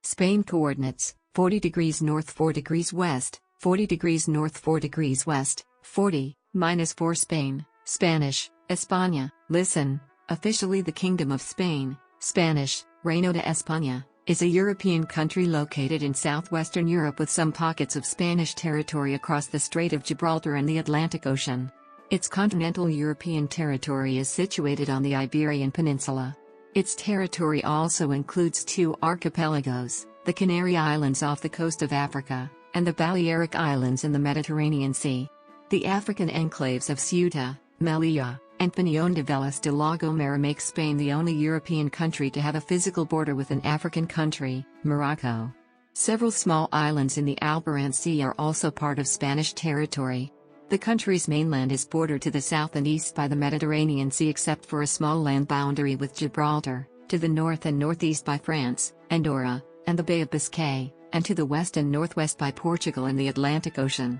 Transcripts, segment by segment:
Spain coordinates, 40 degrees north 4 degrees west, 40 degrees north 4 degrees west, 40-4 Spain, Spanish, España, listen, officially the Kingdom of Spain, Spanish, Reino de España, is a European country located in southwestern Europe with some pockets of Spanish territory across the Strait of Gibraltar and the Atlantic Ocean. Its continental European territory is situated on the Iberian Peninsula. Its territory also includes two archipelagos, the Canary Islands off the coast of Africa, and the Balearic Islands in the Mediterranean Sea. The African enclaves of Ceuta, Melilla, and Peñón de Vélez de la Gomera make Spain the only European country to have a physical border with an African country, Morocco. Several small islands in the Alboran Sea are also part of Spanish territory. The country's mainland is bordered to the south and east by the Mediterranean Sea except for a small land boundary with Gibraltar, to the north and northeast by France, Andorra, and the Bay of Biscay, and to the west and northwest by Portugal and the Atlantic Ocean.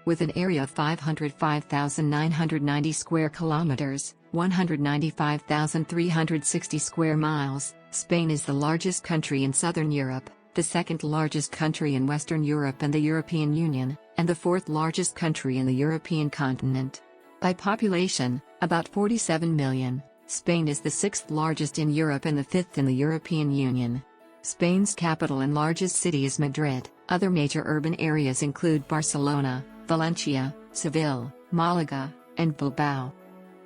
With an area of 505,990 square kilometers, 195,360 square miles, Spain is the largest country in southern Europe, the second largest country in Western Europe and the European Union, and the fourth largest country in the European continent. By population, about 47 million, Spain is the sixth largest in Europe and the fifth in the European Union. Spain's capital and largest city is Madrid. Other major urban areas include Barcelona, Valencia, Seville, Malaga, and Bilbao.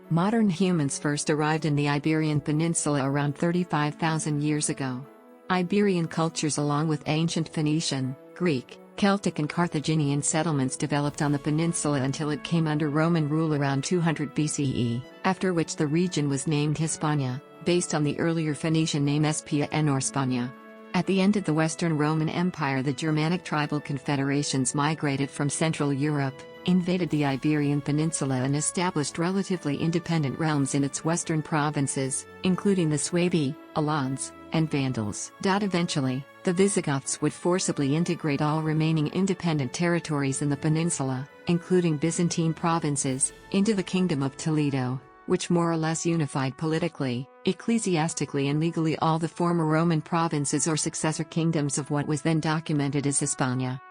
Modern humans first arrived in the Iberian Peninsula around 35,000 years ago. Iberian cultures along with ancient Phoenician, Greek, Celtic and Carthaginian settlements developed on the peninsula until it came under Roman rule around 200 BCE, after which the region was named Hispania, based on the earlier Phoenician name Espia or Spania. At the end of the Western Roman Empire, the Germanic tribal confederations migrated from Central Europe, invaded the Iberian Peninsula and established relatively independent realms in its western provinces, including the Suebi, Alans, and Vandals. Eventually, the Visigoths would forcibly integrate all remaining independent territories in the peninsula, including Byzantine provinces, into the Kingdom of Toledo, which more or less unified politically, ecclesiastically and legally all the former Roman provinces or successor kingdoms of what was then documented as Hispania.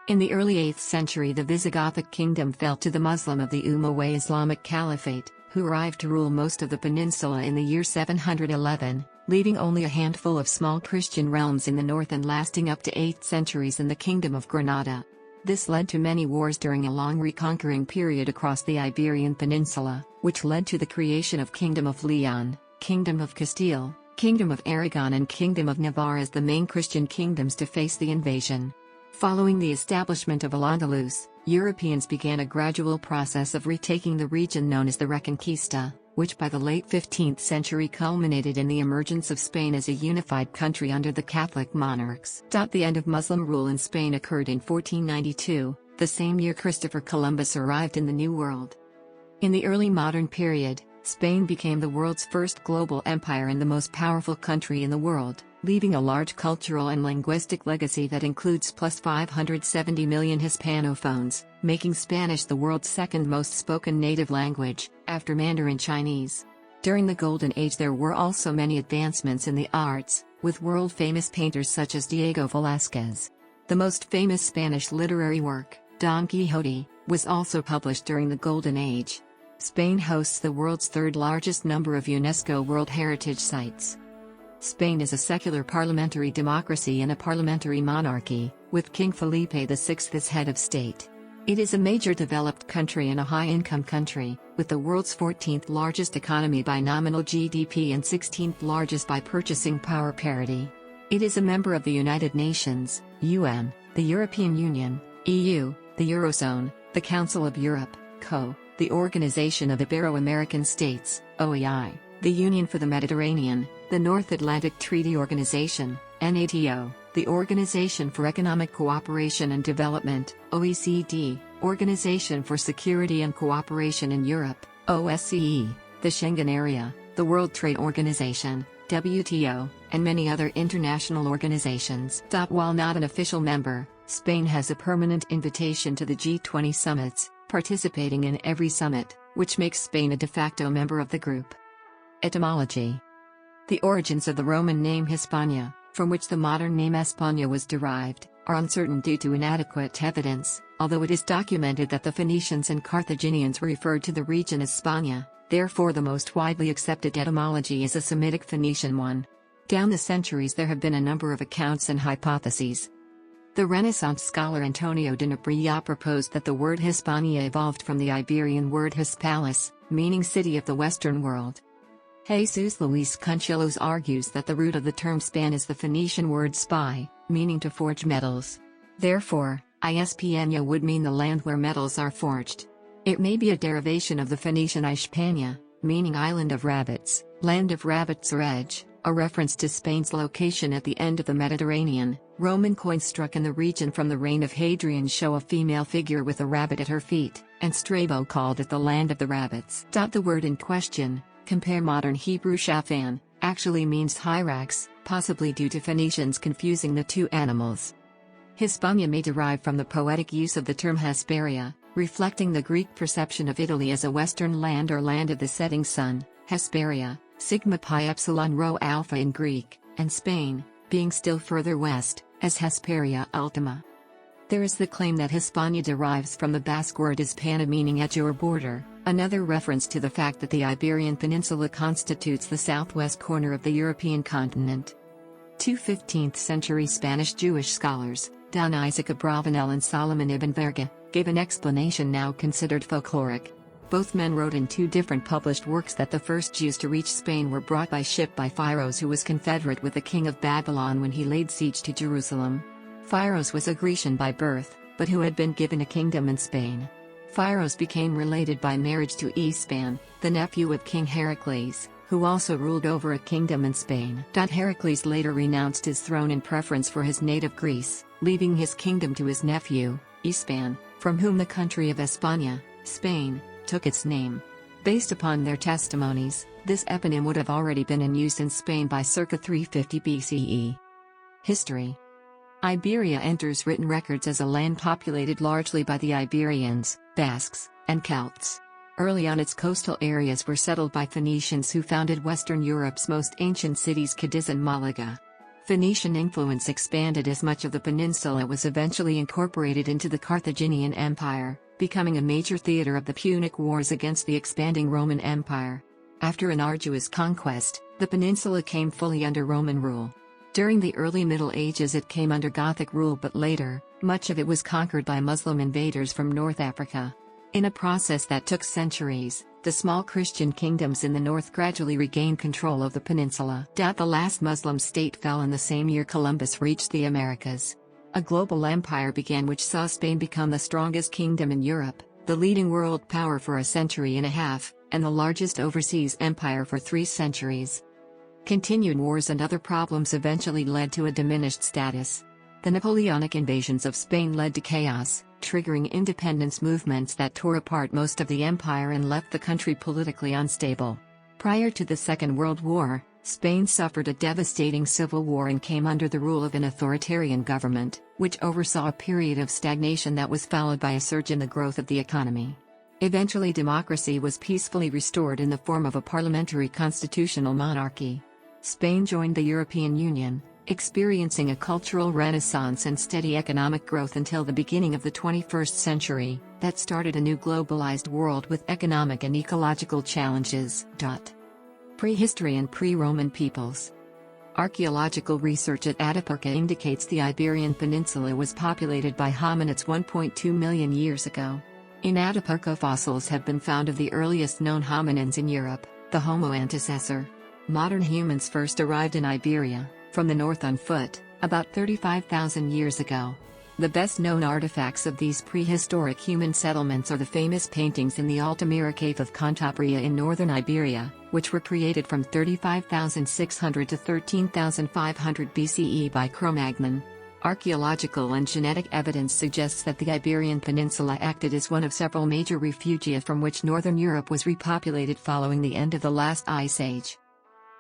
In the early 8th century, the Visigothic kingdom fell to the Muslim of the Umayyad Islamic Caliphate, who arrived to rule most of the peninsula in the year 711, leaving only a handful of small Christian realms in the north and lasting up to 8 centuries in the Kingdom of Granada. This led to many wars during a long reconquering period across the Iberian Peninsula, which led to the creation of Kingdom of Leon, Kingdom of Castile, Kingdom of Aragon and Kingdom of Navarre as the main Christian kingdoms to face the invasion. Following the establishment of Al-Andalus, Europeans began a gradual process of retaking the region known as the Reconquista, which by the late 15th century culminated in the emergence of Spain as a unified country under the Catholic monarchs. The end of Muslim rule in Spain occurred in 1492, the same year Christopher Columbus arrived in the New World. In the early modern period, Spain became the world's first global empire and the most powerful country in the world, leaving a large cultural and linguistic legacy that includes plus 570 million Hispanophones, making Spanish the world's second most spoken native language, after Mandarin Chinese. During the Golden Age there were also many advancements in the arts, with world-famous painters such as Diego Velázquez. The most famous Spanish literary work, Don Quixote, was also published during the Golden Age. Spain hosts the world's third largest number of UNESCO World Heritage Sites. Spain is a secular parliamentary democracy and a parliamentary monarchy, with King Felipe VI as head of state. It is a major developed country and a high-income country, with the world's 14th largest economy by nominal GDP and 16th largest by purchasing power parity. It is a member of the United Nations, UN, the European Union, EU, the Eurozone, the Council of Europe, CO, the Organization of Ibero-American States, OEI, the Union for the Mediterranean, the North Atlantic Treaty Organization, NATO, the Organization for Economic Cooperation and Development, OECD, Organization for Security and Cooperation in Europe, OSCE, the Schengen Area, the World Trade Organization, WTO, and many other international organizations. While not an official member, Spain has a permanent invitation to the G20 summits, participating in every summit, which makes Spain a de facto member of the group. Etymology. The origins of the Roman name Hispania, from which the modern name España was derived, are uncertain due to inadequate evidence, although it is documented that the Phoenicians and Carthaginians referred to the region as Spania. Therefore the most widely accepted etymology is a Semitic Phoenician one. Down the centuries there have been a number of accounts and hypotheses. The Renaissance scholar Antonio de Nebrija proposed that the word Hispania evolved from the Iberian word Hispalis, meaning city of the Western world. Jesus Luis Conchillos argues that the root of the term Span is the Phoenician word spy, meaning to forge metals. Therefore, Hispania would mean the land where metals are forged. It may be a derivation of the Phoenician Hispania, meaning island of rabbits, land of rabbits or edge, a reference to Spain's location at the end of the Mediterranean. Roman coins struck in the region from the reign of Hadrian show a female figure with a rabbit at her feet, and Strabo called it the land of the rabbits. The word in question, compare modern Hebrew shafan, actually means hyrax, possibly due to Phoenicians confusing the two animals. Hispania may derive from the poetic use of the term Hesperia, reflecting the Greek perception of Italy as a western land or land of the setting sun, Hesperia, sigma pi epsilon rho alpha in Greek, and Spain, being still further west, as Hesperia ultima. There is the claim that Hispania derives from the Basque word Hispana meaning edge or border, another reference to the fact that the Iberian Peninsula constitutes the southwest corner of the European continent. Two 15th-century Spanish Jewish scholars, Don Isaac Abravanel and Solomon ibn Verga, gave an explanation now considered folkloric. Both men wrote in two different published works that the first Jews to reach Spain were brought by ship by Pharos, who was confederate with the king of Babylon when he laid siege to Jerusalem. Pharos was a Grecian by birth, but who had been given a kingdom in Spain. Pharos became related by marriage to Ispan, the nephew of King Heracles, who also ruled over a kingdom in Spain. Heracles later renounced his throne in preference for his native Greece, leaving his kingdom to his nephew, Ispan, from whom the country of España, Spain, took its name. Based upon their testimonies, this eponym would have already been in use in Spain by circa 350 BCE. History. Iberia enters written records as a land populated largely by the Iberians, Basques, and Celts. Early on its coastal areas were settled by Phoenicians who founded Western Europe's most ancient cities Cadiz and Malaga. Phoenician influence expanded as much of the peninsula was eventually incorporated into the Carthaginian Empire, becoming a major theater of the Punic Wars against the expanding Roman Empire. After an arduous conquest, the peninsula came fully under Roman rule. During the early Middle Ages it came under Gothic rule, but later, much of it was conquered by Muslim invaders from North Africa. In a process that took centuries, the small Christian kingdoms in the north gradually regained control of the peninsula. The last Muslim state fell in the same year Columbus reached the Americas. A global empire began which saw Spain become the strongest kingdom in Europe, the leading world power for a century and a half, and the largest overseas empire for 3 centuries. Continued wars and other problems eventually led to a diminished status. The Napoleonic invasions of Spain led to chaos, triggering independence movements that tore apart most of the empire and left the country politically unstable. Prior to the Second World War, Spain suffered a devastating civil war and came under the rule of an authoritarian government, which oversaw a period of stagnation that was followed by a surge in the growth of the economy. Eventually democracy was peacefully restored in the form of a parliamentary constitutional monarchy. Spain joined the European Union, experiencing a cultural renaissance and steady economic growth until the beginning of the 21st century, that started a new globalized world with economic and ecological challenges. Prehistory and pre-Roman peoples. Archaeological research at Atapuerca indicates the Iberian Peninsula was populated by hominids 1.2 million years ago. In Atapuerca fossils have been found of the earliest known hominins in Europe, the Homo antecessor. Modern humans first arrived in Iberia, from the north on foot, about 35,000 years ago. The best-known artifacts of these prehistoric human settlements are the famous paintings in the Altamira Cave of Cantabria in northern Iberia, which were created from 35,600 to 13,500 BCE by Cro-Magnon. Archaeological and genetic evidence suggests that the Iberian Peninsula acted as one of several major refugia from which northern Europe was repopulated following the end of the last ice age.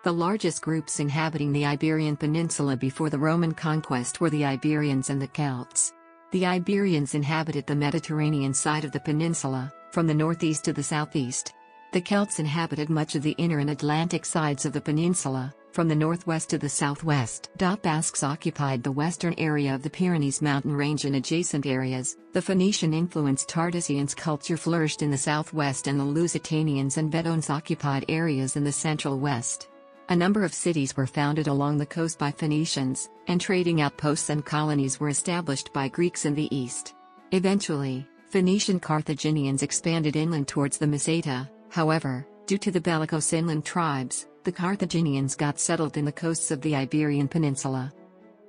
The largest groups inhabiting the Iberian Peninsula before the Roman conquest were the Iberians and the Celts. The Iberians inhabited the Mediterranean side of the peninsula, from the northeast to the southeast. The Celts inhabited much of the inner and Atlantic sides of the peninsula, from the northwest to the southwest. Basques occupied the western area of the Pyrenees mountain range and adjacent areas. The Phoenician-influenced Tartessians culture flourished in the southwest, and the Lusitanians and Bedones occupied areas in the central west. A number of cities were founded along the coast by Phoenicians, and trading outposts and colonies were established by Greeks in the east. Eventually, Phoenician Carthaginians expanded inland towards the Meseta. However, due to the bellicose inland tribes, the Carthaginians got settled in the coasts of the Iberian Peninsula.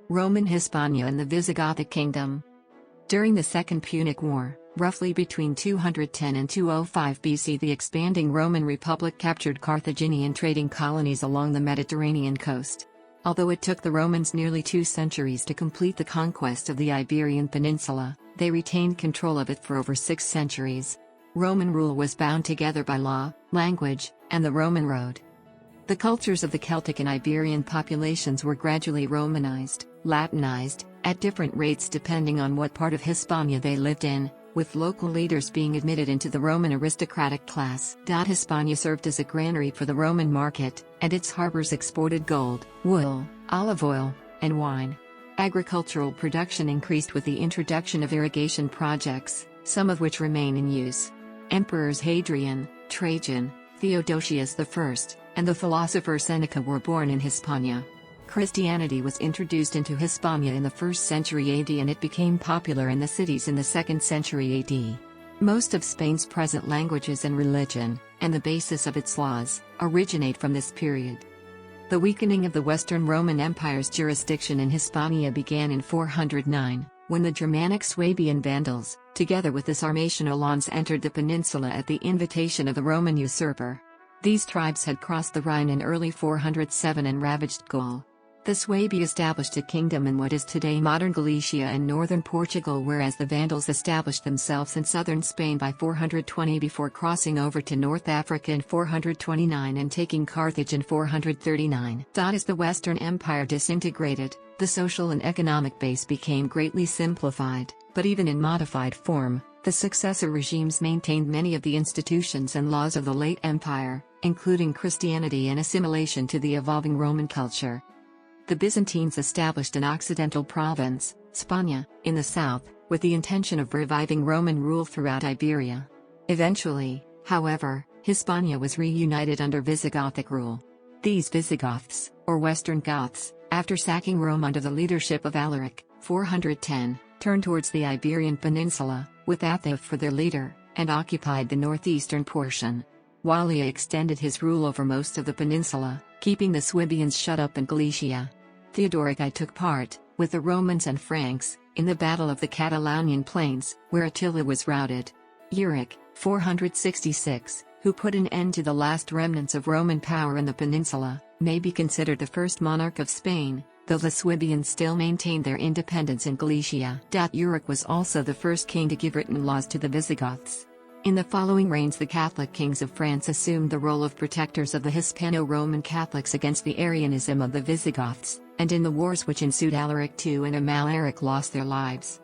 Roman Hispania and the Visigothic Kingdom. During the Second Punic War, roughly between 210 and 205 BC, the expanding Roman Republic captured Carthaginian trading colonies along the Mediterranean coast. Although it took the Romans nearly 2 centuries to complete the conquest of the Iberian Peninsula, they retained control of it for over 6 centuries. Roman rule was bound together by law, language, and the Roman road. The cultures of the Celtic and Iberian populations were gradually Romanized, Latinized, at different rates depending on what part of Hispania they lived in, with local leaders being admitted into the Roman aristocratic class. Hispania served as a granary for the Roman market, and its harbors exported gold, wool, olive oil, and wine. Agricultural production increased with the introduction of irrigation projects, some of which remain in use. Emperors Hadrian, Trajan, Theodosius I, and the philosopher Seneca were born in Hispania. Christianity was introduced into Hispania in the 1st century AD, and it became popular in the cities in the 2nd century AD. Most of Spain's present languages and religion, and the basis of its laws, originate from this period. The weakening of the Western Roman Empire's jurisdiction in Hispania began in 409, when the Germanic Swabian Vandals, together with the Sarmatian Alans, entered the peninsula at the invitation of the Roman usurper. These tribes had crossed the Rhine in early 407 and ravaged Gaul. The Swabi established a kingdom in what is today modern Galicia and northern Portugal, whereas the Vandals established themselves in southern Spain by 420 before crossing over to North Africa in 429 and taking Carthage in 439. As the Western Empire disintegrated, the social and economic base became greatly simplified, but even in modified form, the successor regimes maintained many of the institutions and laws of the late empire, including Christianity and assimilation to the evolving Roman culture. The Byzantines established an occidental province, Spania, in the south, with the intention of reviving Roman rule throughout Iberia. Eventually, however, Hispania was reunited under Visigothic rule. These Visigoths, or Western Goths, after sacking Rome under the leadership of Alaric, 410, turned towards the Iberian Peninsula, with Athaif for their leader, and occupied the northeastern portion. Wallia extended his rule over most of the peninsula, keeping the Swabians shut up in Galicia. Theodoric I took part, with the Romans and Franks, in the Battle of the Catalonian Plains, where Attila was routed. Euric, 466, who put an end to the last remnants of Roman power in the peninsula, may be considered the first monarch of Spain, though the Swabians still maintained their independence in Galicia. Euric was also the first king to give written laws to the Visigoths. In the following reigns, the Catholic kings of France assumed the role of protectors of the Hispano-Roman Catholics against the Arianism of the Visigoths, and in the wars which ensued Alaric II and Amalaric lost their lives.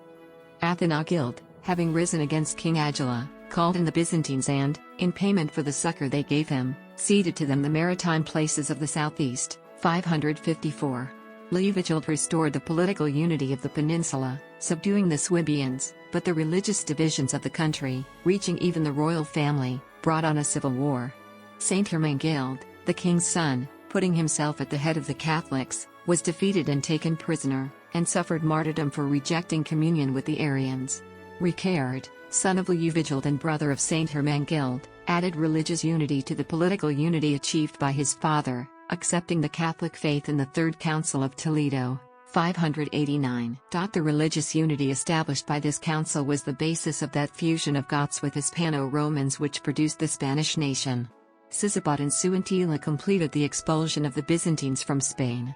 Athanagild, having risen against King Agila, called in the Byzantines and, in payment for the succor they gave him, ceded to them the maritime places of the southeast, 554. Liuvigild restored the political unity of the peninsula, subduing the Swabians, but the religious divisions of the country, reaching even the royal family, brought on a civil war. Saint Hermegild, the king's son, putting himself at the head of the Catholics, was defeated and taken prisoner, and suffered martyrdom for rejecting communion with the Arians. Ricard, son of Liuvigild and brother of Saint Hermegild, added religious unity to the political unity achieved by his father, accepting the Catholic faith in the Third Council of Toledo, 589. The religious unity established by this council was the basis of that fusion of Goths with Hispano-Romans which produced the Spanish nation. Sisebut and Suintila completed the expulsion of the Byzantines from Spain.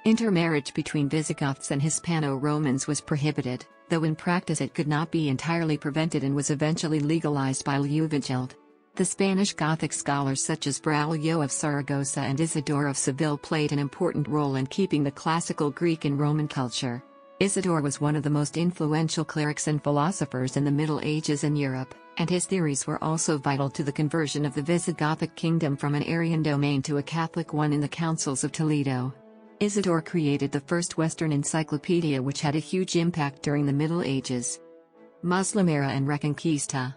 Intermarriage between Visigoths and Hispano-Romans was prohibited, though in practice it could not be entirely prevented and was eventually legalized by Liuvigild. The Spanish Gothic scholars such as Braulio of Saragossa and Isidore of Seville played an important role in keeping the classical Greek and Roman culture. Isidore was one of the most influential clerics and philosophers in the Middle Ages in Europe. and his theories were also vital to the conversion of the Visigothic kingdom from an Arian domain to a Catholic one in the councils of Toledo. Isidore created the first Western encyclopedia, which had a huge impact during the Middle Ages. Muslim era and Reconquista.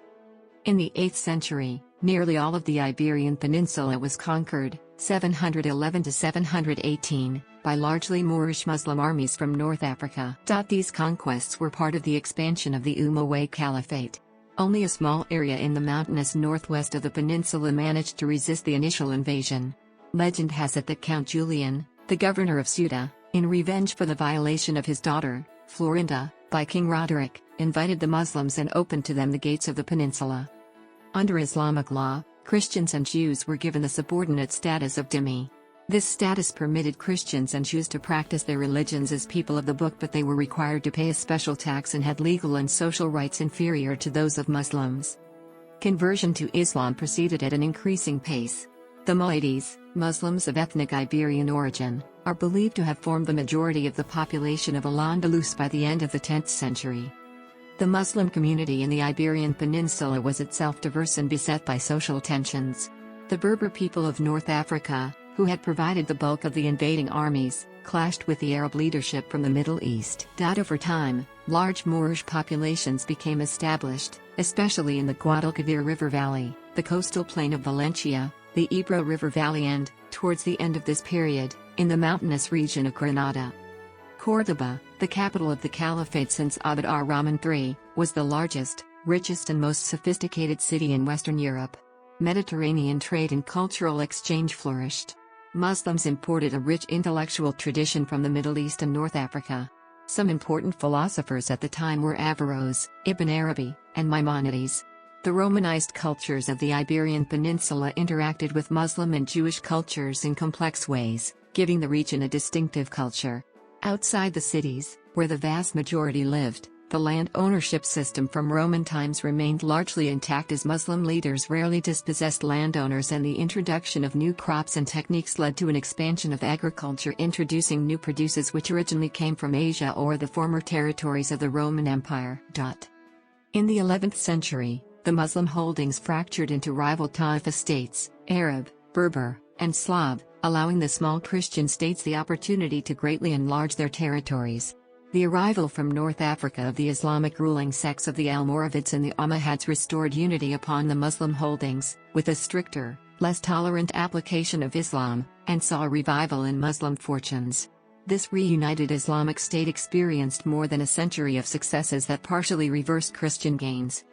In the 8th century, nearly all of the Iberian Peninsula was conquered, 711 to 718, by largely Moorish Muslim armies from North Africa. These conquests were part of the expansion of the Umayyad Caliphate. Only a small area in the mountainous northwest of the peninsula managed to resist the initial invasion. Legend has it that Count Julian, the governor of Ceuta, in revenge for the violation of his daughter, Florinda, by King Roderick, invited the Muslims and opened to them the gates of the peninsula. Under Islamic law, Christians and Jews were given the subordinate status of dhimmi. This status permitted Christians and Jews to practice their religions as people of the book, but they were required to pay a special tax and had legal and social rights inferior to those of Muslims. Conversion to Islam proceeded at an increasing pace. The Mu'aydis, Muslims of ethnic Iberian origin, are believed to have formed the majority of the population of Al-Andalus by the end of the 10th century. The Muslim community in the Iberian Peninsula was itself diverse and beset by social tensions. The Berber people of North Africa, who had provided the bulk of the invading armies, clashed with the Arab leadership from the Middle East. Over time, large Moorish populations became established, especially in the Guadalquivir River Valley, the coastal plain of Valencia, the Ebro River Valley and, towards the end of this period, in the mountainous region of Granada. Córdoba, the capital of the Caliphate since Abd ar-Rahman III, was the largest, richest and most sophisticated city in Western Europe. Mediterranean trade and cultural exchange flourished. Muslims imported a rich intellectual tradition from the Middle East and North Africa. Some important philosophers at the time were Averroes, Ibn Arabi, and Maimonides. The Romanized cultures of the Iberian Peninsula interacted with Muslim and Jewish cultures in complex ways, giving the region a distinctive culture. Outside the cities, where the vast majority lived, the land ownership system from Roman times remained largely intact as Muslim leaders rarely dispossessed landowners, and the introduction of new crops and techniques led to an expansion of agriculture, introducing new produces which originally came from Asia or the former territories of the Roman Empire. In the 11th century, the Muslim holdings fractured into rival Taifa states, Arab, Berber, and Slav, allowing the small Christian states the opportunity to greatly enlarge their territories. The arrival from North Africa of the Islamic ruling sects of the Almoravids and the Umayyads restored unity upon the Muslim holdings, with a stricter, less tolerant application of Islam, and saw a revival in Muslim fortunes. This reunited Islamic state experienced more than a century of successes that partially reversed Christian gains.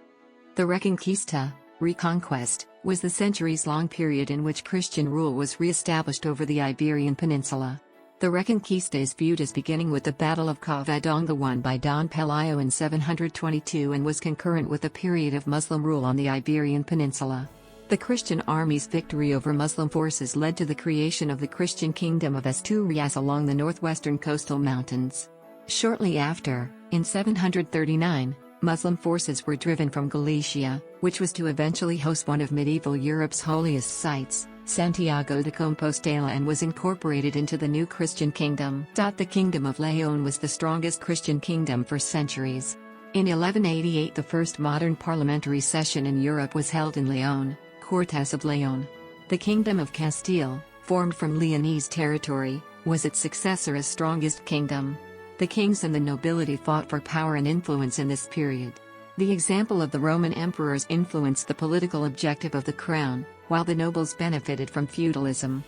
The Reconquista, Reconquest, was the centuries-long period in which Christian rule was re-established over the Iberian Peninsula. The Reconquista is viewed as beginning with the Battle of Covadonga won by Don Pelayo in 722 and was concurrent with a period of Muslim rule on the Iberian Peninsula. The Christian army's victory over Muslim forces led to the creation of the Christian kingdom of Asturias along the northwestern coastal mountains. Shortly after, in 739, Muslim forces were driven from Galicia, which was to eventually host one of medieval Europe's holiest sites, Santiago de Compostela, and was incorporated into the new Christian kingdom. The Kingdom of Leon was the strongest Christian kingdom for centuries. In 1188, the first modern parliamentary session in Europe was held in Leon, Cortes of Leon. The Kingdom of Castile, formed from Leonese territory, was its successor as strongest kingdom. The kings and the nobility fought for power and influence in this period. The example of the Roman emperors influenced the political objective of the crown, while the nobles benefited from feudalism.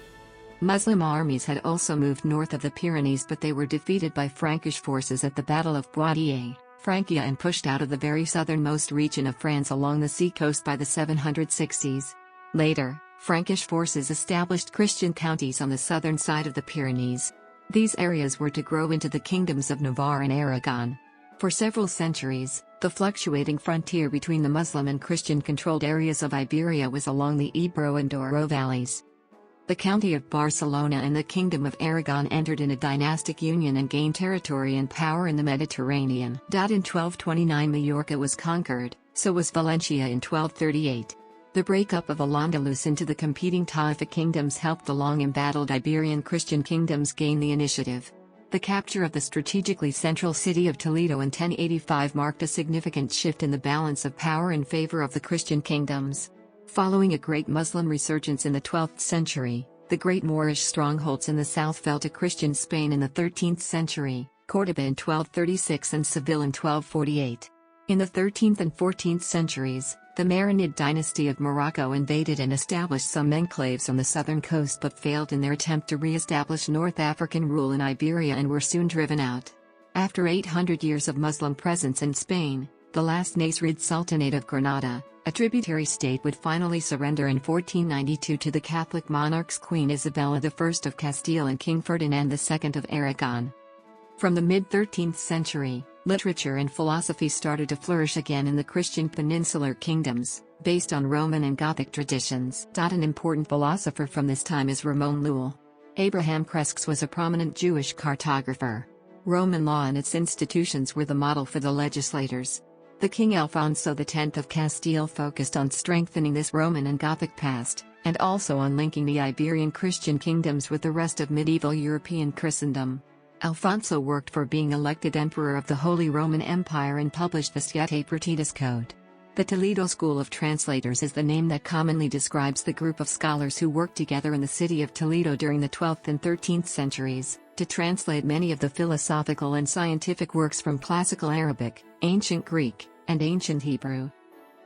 Muslim armies had also moved north of the Pyrenees, but they were defeated by Frankish forces at the Battle of Poitiers, Francia, and pushed out of the very southernmost region of France along the sea coast by the 760s. Later, Frankish forces established Christian counties on the southern side of the Pyrenees. These areas were to grow into the kingdoms of Navarre and Aragon. For several centuries, the fluctuating frontier between the Muslim and Christian-controlled areas of Iberia was along the Ebro and Douro valleys. The County of Barcelona and the Kingdom of Aragon entered in a dynastic union and gained territory and power in the Mediterranean. In 1229 Majorca was conquered, so was Valencia in 1238. The breakup of Al-Andalus into the competing Taifa kingdoms helped the long-embattled Iberian Christian kingdoms gain the initiative. The capture of the strategically central city of Toledo in 1085 marked a significant shift in the balance of power in favor of the Christian kingdoms. Following a great Muslim resurgence in the 12th century, the great Moorish strongholds in the south fell to Christian Spain in the 13th century, Córdoba in 1236 and Seville in 1248. In the 13th and 14th centuries, the Marinid dynasty of Morocco invaded and established some enclaves on the southern coast but failed in their attempt to re-establish North African rule in Iberia and were soon driven out. After 800 years of Muslim presence in Spain, the last Nasrid Sultanate of Granada, a tributary state, would finally surrender in 1492 to the Catholic monarchs Queen Isabella I of Castile and King Ferdinand II of Aragon. From the mid-13th century, literature and philosophy started to flourish again in the Christian peninsular kingdoms, based on Roman and Gothic traditions. An important philosopher from this time is Ramon Llull. Abraham Cresques was a prominent Jewish cartographer. Roman law and its institutions were the model for the legislators. The King Alfonso X of Castile focused on strengthening this Roman and Gothic past, and also on linking the Iberian Christian kingdoms with the rest of medieval European Christendom. Alfonso worked for being elected Emperor of the Holy Roman Empire and published the Siete Partidas Code. The Toledo School of Translators is the name that commonly describes the group of scholars who worked together in the city of Toledo during the 12th and 13th centuries, to translate many of the philosophical and scientific works from Classical Arabic, Ancient Greek, and Ancient Hebrew.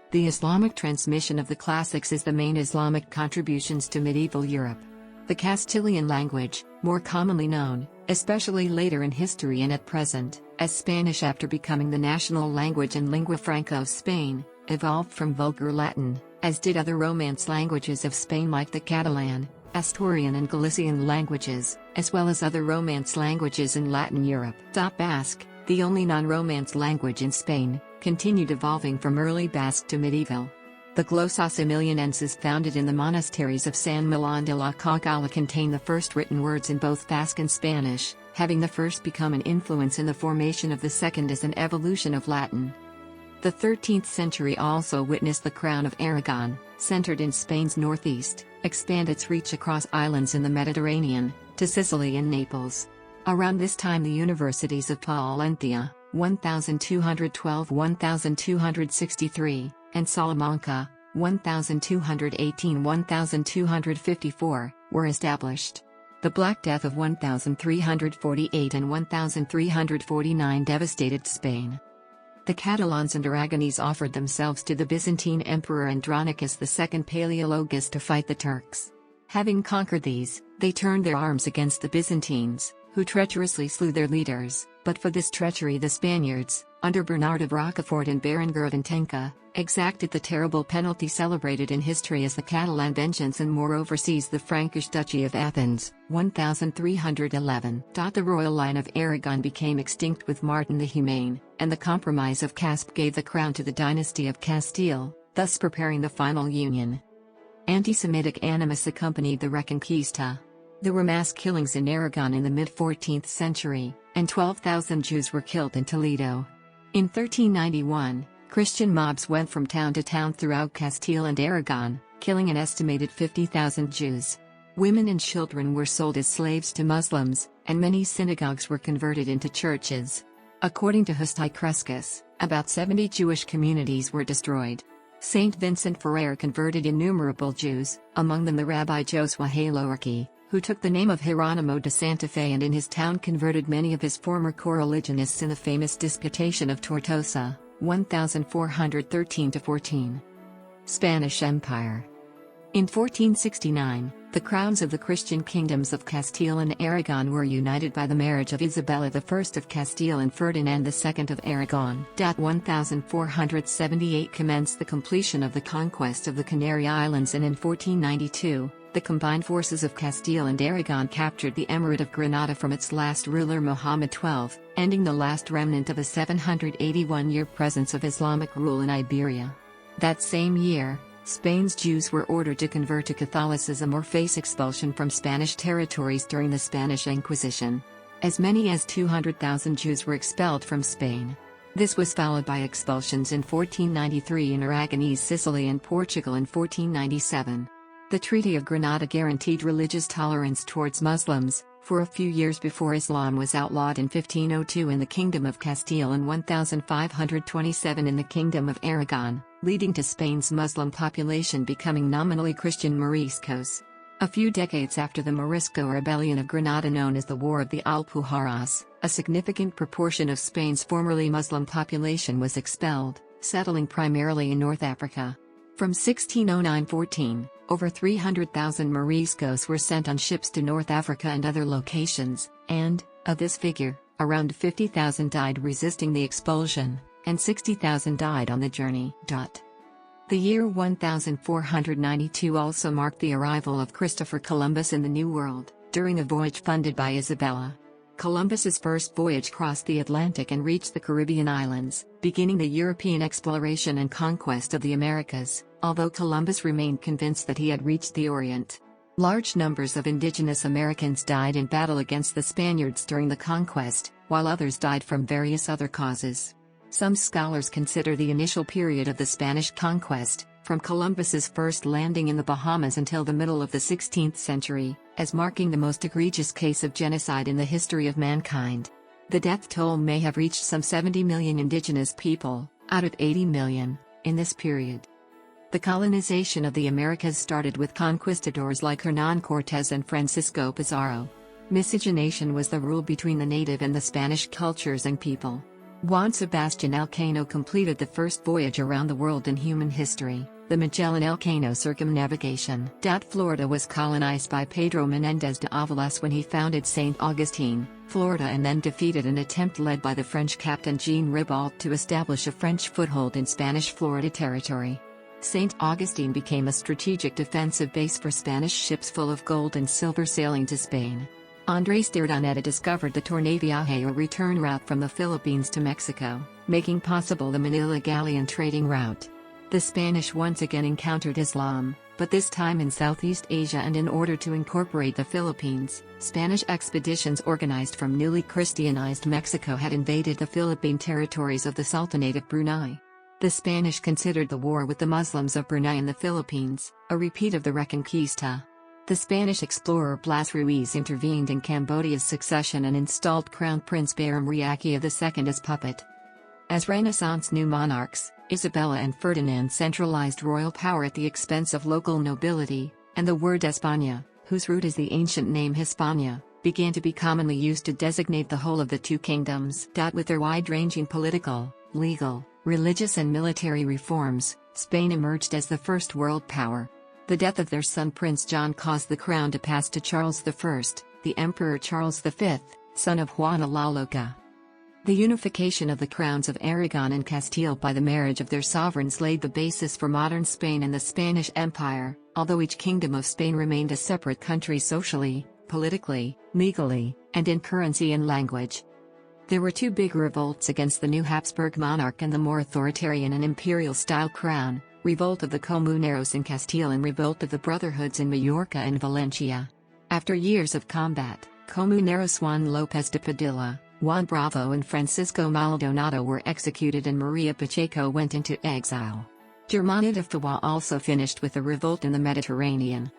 The Islamic transmission of the classics is the main Islamic contributions to medieval Europe. The Castilian language, more commonly known, especially later in history and at present, as Spanish after becoming the national language and lingua franca of Spain, evolved from Vulgar Latin, as did other Romance languages of Spain like the Catalan, Asturian and Galician languages, as well as other Romance languages in Latin Europe. Basque, the only non-Romance language in Spain, continued evolving from early Basque to medieval. The Glossos Emilianenses founded in the monasteries of San Millán de la Cagala contain the first written words in both Basque and Spanish, having the first become an influence in the formation of the second as an evolution of Latin. The 13th century also witnessed the crown of Aragon, centered in Spain's northeast, expand its reach across islands in the Mediterranean, to Sicily and Naples. Around this time the universities of Palencia, 1212-1263, and Salamanca, 1218-1254, were established. The Black Death of 1348 and 1349 devastated Spain. The Catalans and Aragonese offered themselves to the Byzantine Emperor Andronicus II Palaeologus to fight the Turks. Having conquered these, they turned their arms against the Byzantines, who treacherously slew their leaders, but for this treachery the Spaniards, under Bernard of Rochefort and Berenguer of Intenca, exacted the terrible penalty celebrated in history as the Catalan vengeance and moreover seized the Frankish Duchy of Athens, 1311. The royal line of Aragon became extinct with Martin the Humane, and the Compromise of Caspe gave the crown to the dynasty of Castile, thus preparing the final union. Anti-Semitic animus accompanied the Reconquista. There were mass killings in Aragon in the mid-14th century, and 12,000 Jews were killed in Toledo. In 1391, Christian mobs went from town to town throughout Castile and Aragon, killing an estimated 50,000 Jews. Women and children were sold as slaves to Muslims, and many synagogues were converted into churches. According to Husti Cresques, about 70 Jewish communities were destroyed. Saint Vincent Ferrer converted innumerable Jews, among them the Rabbi Josua Halorki, who took the name of Hieronimo de Santa Fe and in his town converted many of his former coreligionists in the famous Disputation of Tortosa, 1413-14. Spanish Empire. In 1469, the crowns of the Christian kingdoms of Castile and Aragon were united by the marriage of Isabella I of Castile and Ferdinand II of Aragon. 1478 commenced the completion of the conquest of the Canary Islands, and in 1492, the combined forces of Castile and Aragon captured the Emirate of Granada from its last ruler Muhammad XII, ending the last remnant of a 781-year presence of Islamic rule in Iberia. That same year, Spain's Jews were ordered to convert to Catholicism or face expulsion from Spanish territories during the Spanish Inquisition. As many as 200,000 Jews were expelled from Spain. This was followed by expulsions in 1493 in Aragonese Sicily and Portugal in 1497. The Treaty of Granada guaranteed religious tolerance towards Muslims, for a few years before Islam was outlawed in 1502 in the Kingdom of Castile and 1527 in the Kingdom of Aragon, leading to Spain's Muslim population becoming nominally Christian Moriscos. A few decades after the Morisco rebellion of Granada known as the War of the Alpujarras, a significant proportion of Spain's formerly Muslim population was expelled, settling primarily in North Africa. From 1609-14, over 300,000 Moriscos were sent on ships to North Africa and other locations, and, of this figure, around 50,000 died resisting the expulsion, and 60,000 died on the journey. The year 1492 also marked the arrival of Christopher Columbus in the New World, during a voyage funded by Isabella. Columbus's first voyage crossed the Atlantic and reached the Caribbean islands, beginning the European exploration and conquest of the Americas, although Columbus remained convinced that he had reached the Orient. Large numbers of indigenous Americans died in battle against the Spaniards during the conquest, while others died from various other causes. Some scholars consider the initial period of the Spanish conquest, from Columbus's first landing in the Bahamas until the middle of the 16th century, as marking the most egregious case of genocide in the history of mankind. The death toll may have reached some 70 million indigenous people, out of 80 million, in this period. The colonization of the Americas started with conquistadors like Hernán Cortés and Francisco Pizarro. Miscegenation was the rule between the native and the Spanish cultures and people. Juan Sebastián Elcano completed the first voyage around the world in human history, the Magellan-Elcano circumnavigation. Florida was colonized by Pedro Menéndez de Ávilas when he founded St. Augustine, Florida, and then defeated an attempt led by the French captain Jean Ribault to establish a French foothold in Spanish Florida territory. St. Augustine became a strategic defensive base for Spanish ships full of gold and silver sailing to Spain. Andrés de Urdaneta discovered the Tornaviaje, or return route from the Philippines to Mexico, making possible the Manila galleon trading route. The Spanish once again encountered Islam, but this time in Southeast Asia, and in order to incorporate the Philippines, Spanish expeditions organized from newly Christianized Mexico had invaded the Philippine territories of the Sultanate of Brunei. The Spanish considered the war with the Muslims of Brunei and the Philippines a repeat of the Reconquista. The Spanish explorer Blas Ruiz intervened in Cambodia's succession and installed Crown Prince Bayram Riakia II as puppet. As Renaissance new monarchs, Isabella and Ferdinand centralized royal power at the expense of local nobility, and the word España, whose root is the ancient name Hispania, began to be commonly used to designate the whole of the two kingdoms. With their wide-ranging political, legal, religious and military reforms, Spain emerged as the first world power. The death of their son Prince John caused the crown to pass to Charles I, the Emperor Charles V, son of Juana la Loca. The unification of the crowns of Aragon and Castile by the marriage of their sovereigns laid the basis for modern Spain and the Spanish Empire, although each kingdom of Spain remained a separate country socially, politically, legally, and in currency and language. There were two big revolts against the new Habsburg monarch and the more authoritarian and imperial-style crown: Revolt of the Comuneros in Castile and Revolt of the Brotherhoods in Majorca and Valencia. After years of combat, Comuneros Juan López de Padilla, Juan Bravo and Francisco Maldonado were executed and Maria Pacheco went into exile. Germana de Foix also finished with the revolt in the Mediterranean.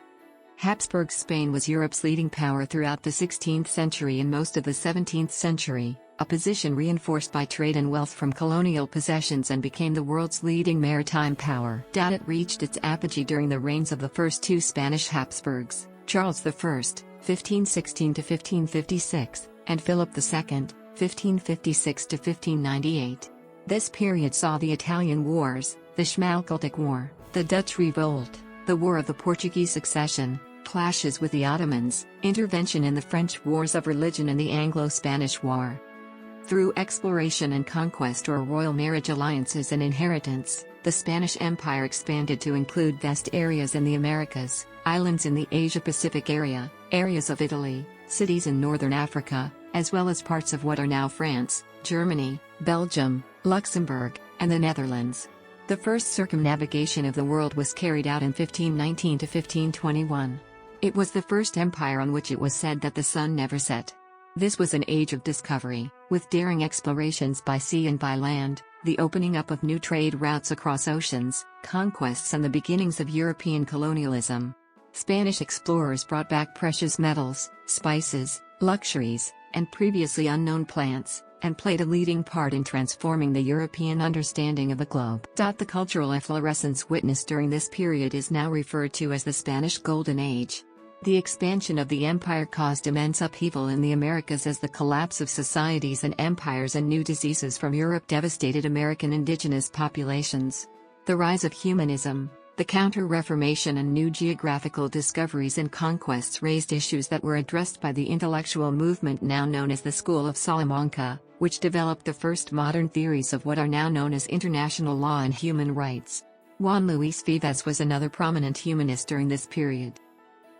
Habsburg Spain was Europe's leading power throughout the 16th century and most of the 17th century, a position reinforced by trade and wealth from colonial possessions, and became the world's leading maritime power. It reached its apogee during the reigns of the first two Spanish Habsburgs, Charles I (1516–1556), and Philip II (1556–1598). This period saw the Italian Wars, the Schmalkaldic War, the Dutch Revolt, the War of the Portuguese Succession, clashes with the Ottomans, intervention in the French Wars of Religion and the Anglo-Spanish War. Through exploration and conquest, or royal marriage alliances and inheritance, the Spanish Empire expanded to include vast areas in the Americas, islands in the Asia-Pacific area, areas of Italy, cities in northern Africa, as well as parts of what are now France, Germany, Belgium, Luxembourg, and the Netherlands. The first circumnavigation of the world was carried out in 1519 to 1521. It was the first empire on which it was said that the sun never set. This was an age of discovery, with daring explorations by sea and by land, the opening up of new trade routes across oceans, conquests and the beginnings of European colonialism. Spanish explorers brought back precious metals, spices, luxuries, and previously unknown plants, and played a leading part in transforming the European understanding of the globe. The cultural efflorescence witnessed during this period is now referred to as the Spanish Golden Age. The expansion of the empire caused immense upheaval in the Americas as the collapse of societies and empires and new diseases from Europe devastated American indigenous populations. The rise of humanism, the Counter-Reformation and new geographical discoveries and conquests raised issues that were addressed by the intellectual movement now known as the School of Salamanca, which developed the first modern theories of what are now known as international law and human rights. Juan Luis Vives was another prominent humanist during this period.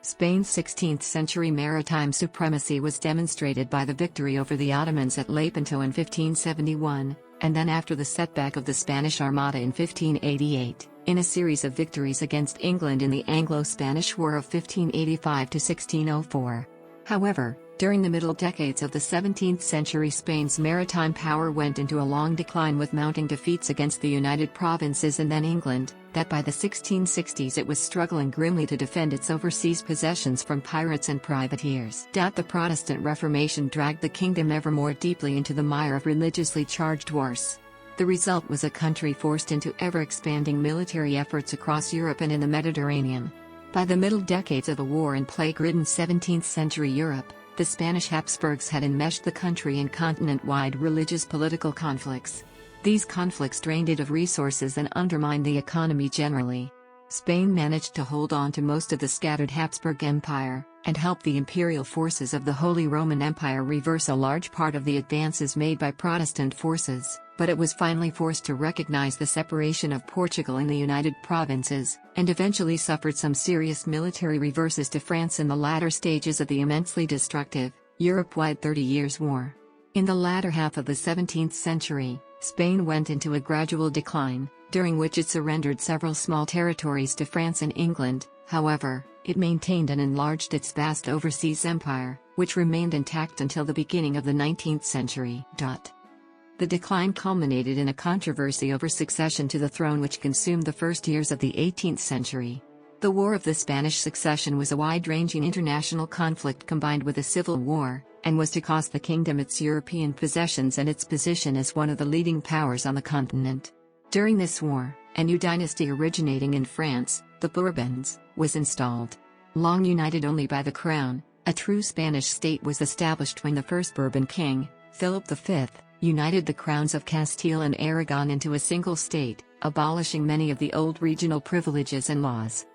Spain's 16th-century maritime supremacy was demonstrated by the victory over the Ottomans at Lepanto in 1571, and then after the setback of the Spanish Armada in 1588, in a series of victories against England in the Anglo-Spanish War of 1585 to 1604. However, during the middle decades of the 17th century, Spain's maritime power went into a long decline with mounting defeats against the United Provinces and then England, that by the 1660s it was struggling grimly to defend its overseas possessions from pirates and privateers. The Protestant Reformation dragged the kingdom ever more deeply into the mire of religiously charged wars. The result was a country forced into ever-expanding military efforts across Europe and in the Mediterranean. By the middle decades of the war and plague-ridden 17th century Europe, the Spanish Habsburgs had enmeshed the country in continent-wide religious political conflicts. These conflicts drained it of resources and undermined the economy generally. Spain managed to hold on to most of the scattered Habsburg Empire, and helped the imperial forces of the Holy Roman Empire reverse a large part of the advances made by Protestant forces, but it was finally forced to recognize the separation of Portugal and the United Provinces, and eventually suffered some serious military reverses to France in the latter stages of the immensely destructive, Europe-wide 30 Years' War. In the latter half of the 17th century, Spain went into a gradual decline, during which it surrendered several small territories to France and England. However, it maintained and enlarged its vast overseas empire, which remained intact until the beginning of the 19th century. The decline culminated in a controversy over succession to the throne which consumed the first years of the 18th century. The War of the Spanish Succession was a wide-ranging international conflict combined with a civil war, and was to cost the kingdom its European possessions and its position as one of the leading powers on the continent. During this war, a new dynasty originating in France, the Bourbons, was installed. Long united only by the crown, a true Spanish state was established when the first Bourbon king, Philip V, united the crowns of Castile and Aragon into a single state, abolishing many of the old regional privileges and laws.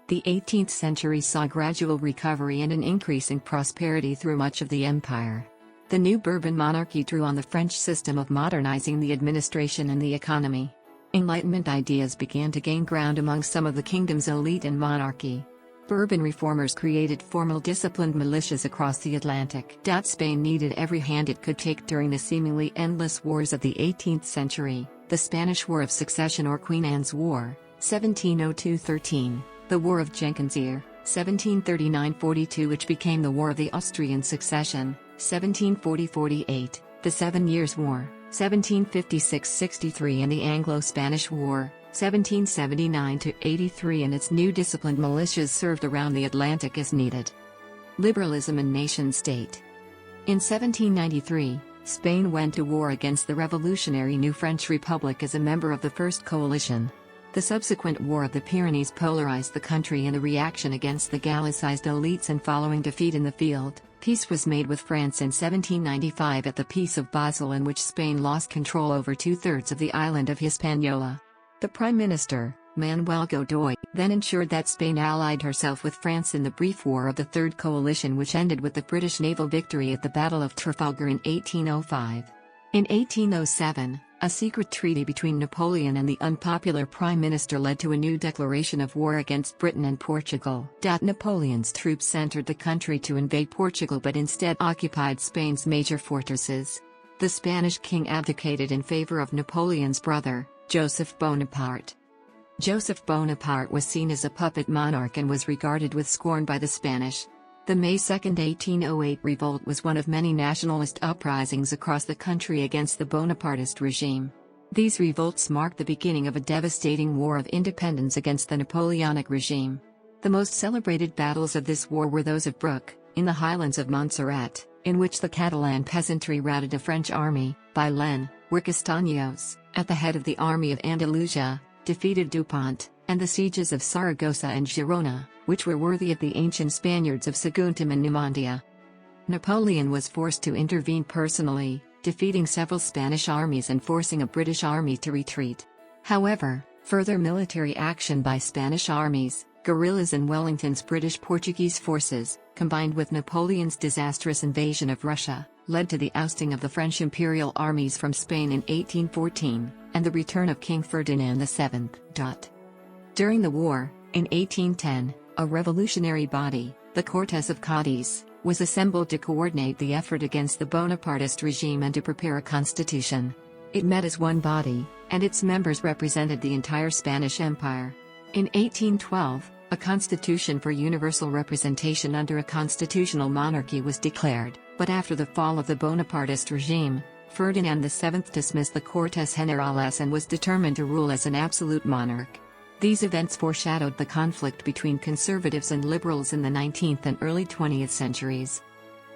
The 18th century saw gradual recovery and an increase in prosperity through much of the empire. The new Bourbon monarchy drew on the French system of modernizing the administration and the economy. Enlightenment ideas began to gain ground among some of the kingdom's elite and monarchy. Bourbon reformers created formal disciplined militias across the Atlantic. Spain needed every hand it could take during the seemingly endless wars of the 18th century, the Spanish War of Succession or Queen Anne's War, 1702-13, the War of Jenkins' Ear, 1739-42 which became the War of the Austrian Succession, 1740-48, the 7 Years' War, 1756-63 and the Anglo-Spanish War, 1779-83 and its new disciplined militias served around the Atlantic as needed. Liberalism and nation-state. In 1793, Spain went to war against the revolutionary New French Republic as a member of the First Coalition. The subsequent War of the Pyrenees polarized the country in the reaction against the Gallicized elites, and following defeat in the field, peace was made with France in 1795 at the Peace of Basel, in which Spain lost control over two-thirds of the island of Hispaniola. The Prime Minister, Manuel Godoy, then ensured that Spain allied herself with France in the brief War of the Third Coalition, which ended with the British naval victory at the Battle of Trafalgar in 1805. In 1807, a secret treaty between Napoleon and the unpopular Prime Minister led to a new declaration of war against Britain and Portugal. Napoleon's troops entered the country to invade Portugal but instead occupied Spain's major fortresses. The Spanish king abdicated in favor of Napoleon's brother, Joseph Bonaparte. Joseph Bonaparte was seen as a puppet monarch and was regarded with scorn by the Spanish. The May 2, 1808 revolt was one of many nationalist uprisings across the country against the Bonapartist regime. These revolts marked the beginning of a devastating war of independence against the Napoleonic regime. The most celebrated battles of this war were those of Bruck, in the highlands of Montserrat, in which the Catalan peasantry routed a French army, by Len, where Castaños, at the head of the army of Andalusia, defeated Dupont, and the sieges of Saragossa and Girona, which were worthy of the ancient Spaniards of Saguntum and Numantia. Napoleon was forced to intervene personally, defeating several Spanish armies and forcing a British army to retreat. However, further military action by Spanish armies, guerrillas and Wellington's British-Portuguese forces, combined with Napoleon's disastrous invasion of Russia, led to the ousting of the French imperial armies from Spain in 1814, and the return of King Ferdinand VII. During the war, in 1810, a revolutionary body, the Cortes of Cádiz, was assembled to coordinate the effort against the Bonapartist regime and to prepare a constitution. It met as one body, and its members represented the entire Spanish Empire. In 1812, a constitution for universal representation under a constitutional monarchy was declared, but after the fall of the Bonapartist regime, Ferdinand VII dismissed the Cortes Generales and was determined to rule as an absolute monarch. These events foreshadowed the conflict between conservatives and liberals in the 19th and early 20th centuries.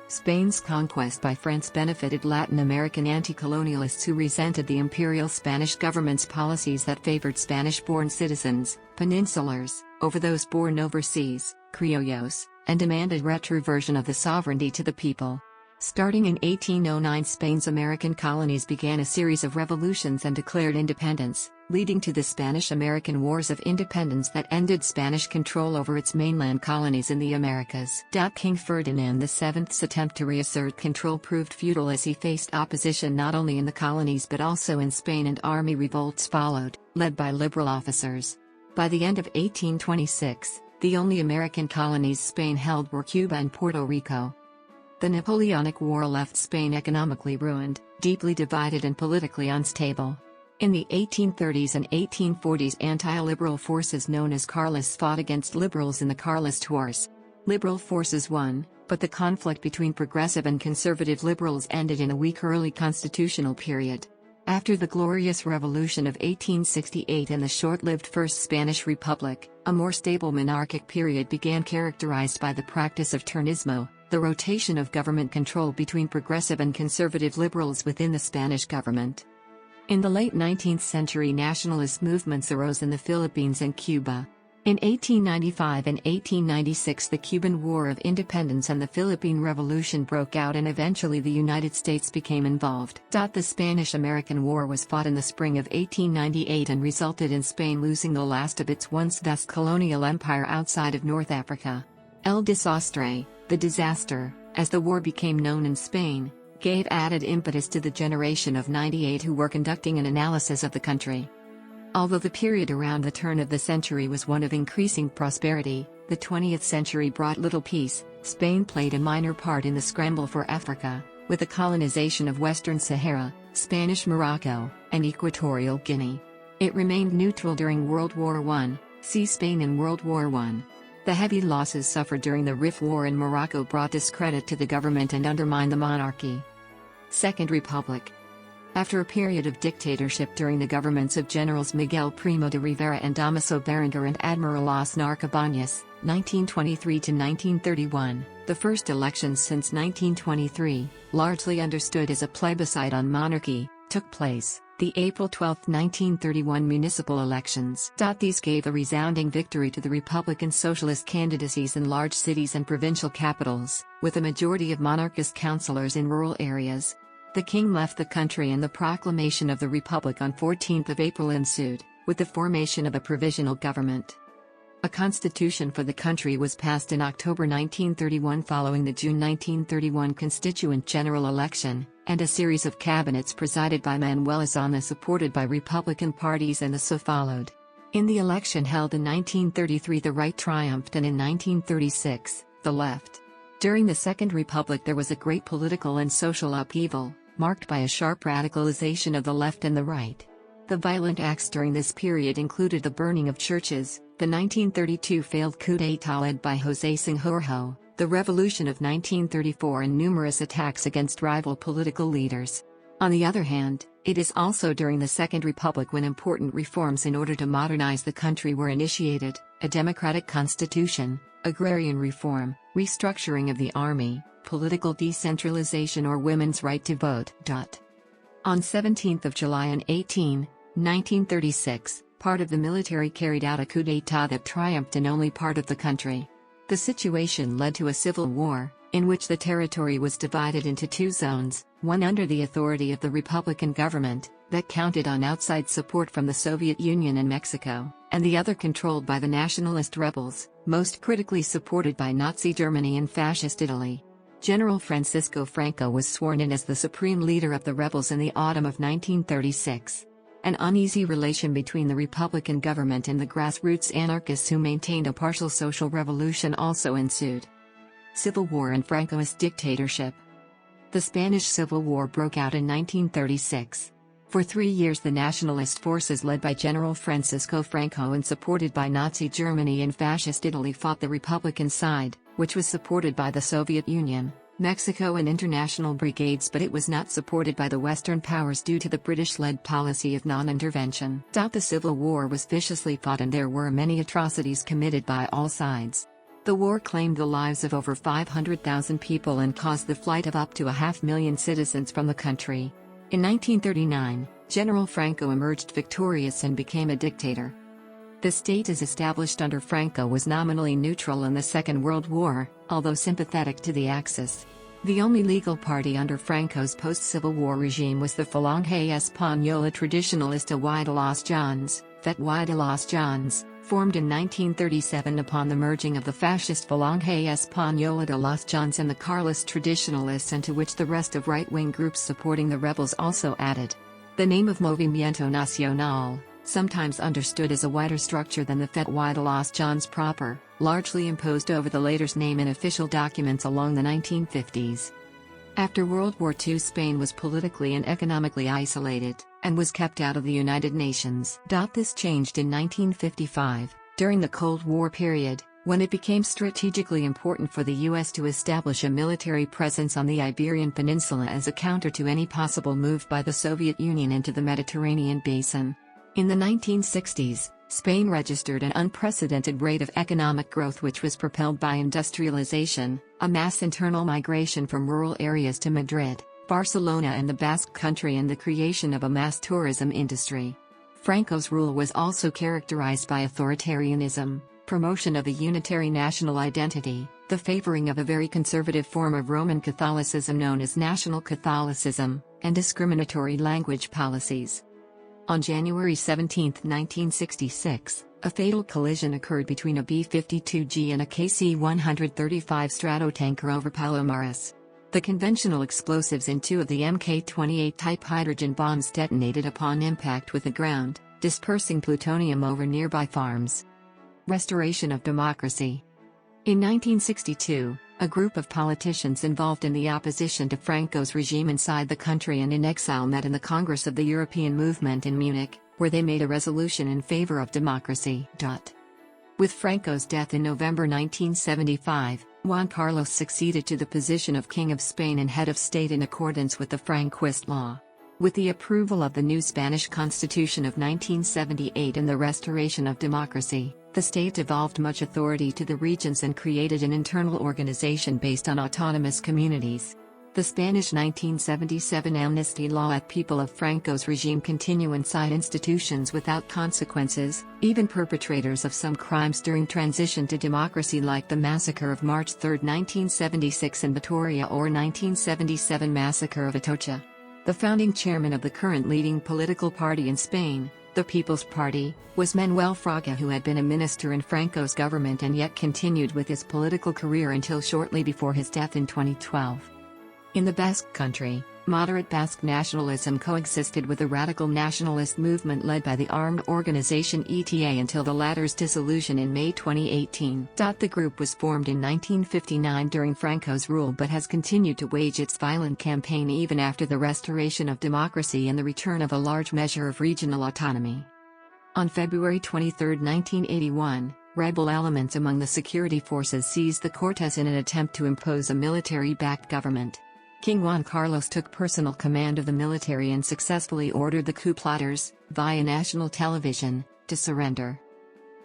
Spain's conquest by France benefited Latin American anti-colonialists who resented the imperial Spanish government's policies that favored Spanish-born citizens, peninsulars, over those born overseas, criollos, and demanded retroversion of the sovereignty to the people. Starting in 1809, Spain's American colonies began a series of revolutions and declared independence, leading to the Spanish-American Wars of Independence that ended Spanish control over its mainland colonies in the Americas. King Ferdinand VII's attempt to reassert control proved futile as he faced opposition not only in the colonies but also in Spain, and army revolts followed, led by liberal officers. By the end of 1826, the only American colonies Spain held were Cuba and Puerto Rico. The Napoleonic War left Spain economically ruined, deeply divided and politically unstable. In the 1830s and 1840s, anti-liberal forces known as Carlists fought against liberals in the Carlist Wars. Liberal forces won, but the conflict between progressive and conservative liberals ended in a weak early constitutional period. After the Glorious Revolution of 1868 and the short-lived First Spanish Republic, a more stable monarchic period began, characterized by the practice of turnismo, the rotation of government control between progressive and conservative liberals within the Spanish government. In the late 19th century, nationalist movements arose in the Philippines and Cuba. In 1895 and 1896, the Cuban War of Independence and the Philippine Revolution broke out, and eventually the United States became involved. The Spanish-American War was fought in the spring of 1898 and resulted in Spain losing the last of its once vast colonial empire outside of North Africa. El Desastre, the disaster, as the war became known in Spain, gave added impetus to the generation of 98 who were conducting an analysis of the country. Although the period around the turn of the century was one of increasing prosperity, the 20th century brought little peace. Spain played a minor part in the scramble for Africa, with the colonization of Western Sahara, Spanish Morocco, and Equatorial Guinea. It remained neutral during World War I, see Spain in World War I. The heavy losses suffered during the Rif War in Morocco brought discredit to the government and undermined the monarchy. Second Republic. After a period of dictatorship during the governments of Generals Miguel Primo de Rivera and Damaso Berenguer and Admiral Aznar Cabañas, 1923 to 1931, the first elections since 1923, largely understood as a plebiscite on monarchy, took place. The April 12, 1931 municipal elections. These gave a resounding victory to the Republican Socialist candidacies in large cities and provincial capitals, with a majority of monarchist councillors in rural areas. The king left the country and the proclamation of the Republic on 14 April ensued, with the formation of a provisional government. A constitution for the country was passed in October 1931 following the June 1931 Constituent General Election, and a series of cabinets presided by Manuel Azaña supported by Republican parties and the SO followed. In the election held in 1933 the right triumphed, and in 1936, the left. During the Second Republic there was a great political and social upheaval, marked by a sharp radicalization of the left and the right. The violent acts during this period included the burning of churches, the 1932 failed coup d'état led by José Sanjurjo, the Revolution of 1934, and numerous attacks against rival political leaders. On the other hand, It is also during the Second Republic when important reforms in order to modernize the country were initiated: a democratic constitution, agrarian reform, restructuring of the army, political decentralization or women's right to vote. On 17 July in 1936, part of the military carried out a coup d'état that triumphed in only part of the country. The situation led to a civil war, in which the territory was divided into two zones, one under the authority of the Republican government, that counted on outside support from the Soviet Union and Mexico, and the other controlled by the nationalist rebels, most critically supported by Nazi Germany and Fascist Italy. General Francisco Franco was sworn in as the supreme leader of the rebels in the autumn of 1936. An uneasy relation between the Republican government and the grassroots anarchists who maintained a partial social revolution also ensued. Civil War and Francoist dictatorship. The Spanish Civil War broke out in 1936. For 3 years the nationalist forces led by General Francisco Franco and supported by Nazi Germany and Fascist Italy fought the Republican side, which was supported by the Soviet Union, Mexico and international brigades, but it was not supported by the Western powers due to the British-led policy of non-intervention. The Civil War was viciously fought and there were many atrocities committed by all sides. The war claimed the lives of over 500,000 people and caused the flight of up to 500,000 citizens from the country. In 1939, General Franco emerged victorious and became a dictator. The state as established under Franco was nominally neutral in the Second World War, although sympathetic to the Axis. The only legal party under Franco's post-Civil War regime was the Falange Española Tradicionalista y de los Jones, FET y de los Jones, formed in 1937 upon the merging of the fascist Falange Española de los Jones and the Carlist Traditionalists, and to which the rest of right-wing groups supporting the rebels also added. The name of Movimiento Nacional, sometimes understood as a wider structure than the FET y de los Jones proper, largely imposed over the latter's name in official documents along the 1950s. After World War II, Spain was politically and economically isolated, and was kept out of the United Nations. This changed in 1955, during the Cold War period, when it became strategically important for the U.S. to establish a military presence on the Iberian Peninsula as a counter to any possible move by the Soviet Union into the Mediterranean basin. In the 1960s, Spain registered an unprecedented rate of economic growth which was propelled by industrialization, a mass internal migration from rural areas to Madrid, Barcelona and the Basque Country, and the creation of a mass tourism industry. Franco's rule was also characterized by authoritarianism, promotion of a unitary national identity, the favoring of a very conservative form of Roman Catholicism known as National Catholicism, and discriminatory language policies. On January 17, 1966, a fatal collision occurred between a B-52G and a KC-135 Stratotanker over Palomares. The conventional explosives in two of the Mk-28 type hydrogen bombs detonated upon impact with the ground, dispersing plutonium over nearby farms. Restoration of democracy. In 1962, a group of politicians involved in the opposition to Franco's regime inside the country and in exile met in the Congress of the European Movement in Munich, where they made a resolution in favor of democracy. With Franco's death in November 1975, Juan Carlos succeeded to the position of King of Spain and head of state in accordance with the Franquist law. With the approval of the new Spanish Constitution of 1978 and the restoration of democracy, the state devolved much authority to the regions and created an internal organization based on autonomous communities. The Spanish 1977 amnesty law let people of Franco's regime continue inside institutions without consequences, even perpetrators of some crimes during transition to democracy, like the massacre of March 3, 1976 in Vitoria or 1977 massacre of Atocha. The founding chairman of the current leading political party in Spain, the People's Party, was Manuel Fraga, who had been a minister in Franco's government and yet continued with his political career until shortly before his death in 2012. In the Basque Country, moderate Basque nationalism coexisted with the radical nationalist movement led by the armed organization ETA until the latter's dissolution in May 2018. The group was formed in 1959 during Franco's rule but has continued to wage its violent campaign even after the restoration of democracy and the return of a large measure of regional autonomy. On February 23, 1981, rebel elements among the security forces seized the Cortes in an attempt to impose a military-backed government. King Juan Carlos took personal command of the military and successfully ordered the coup plotters, via national television, to surrender.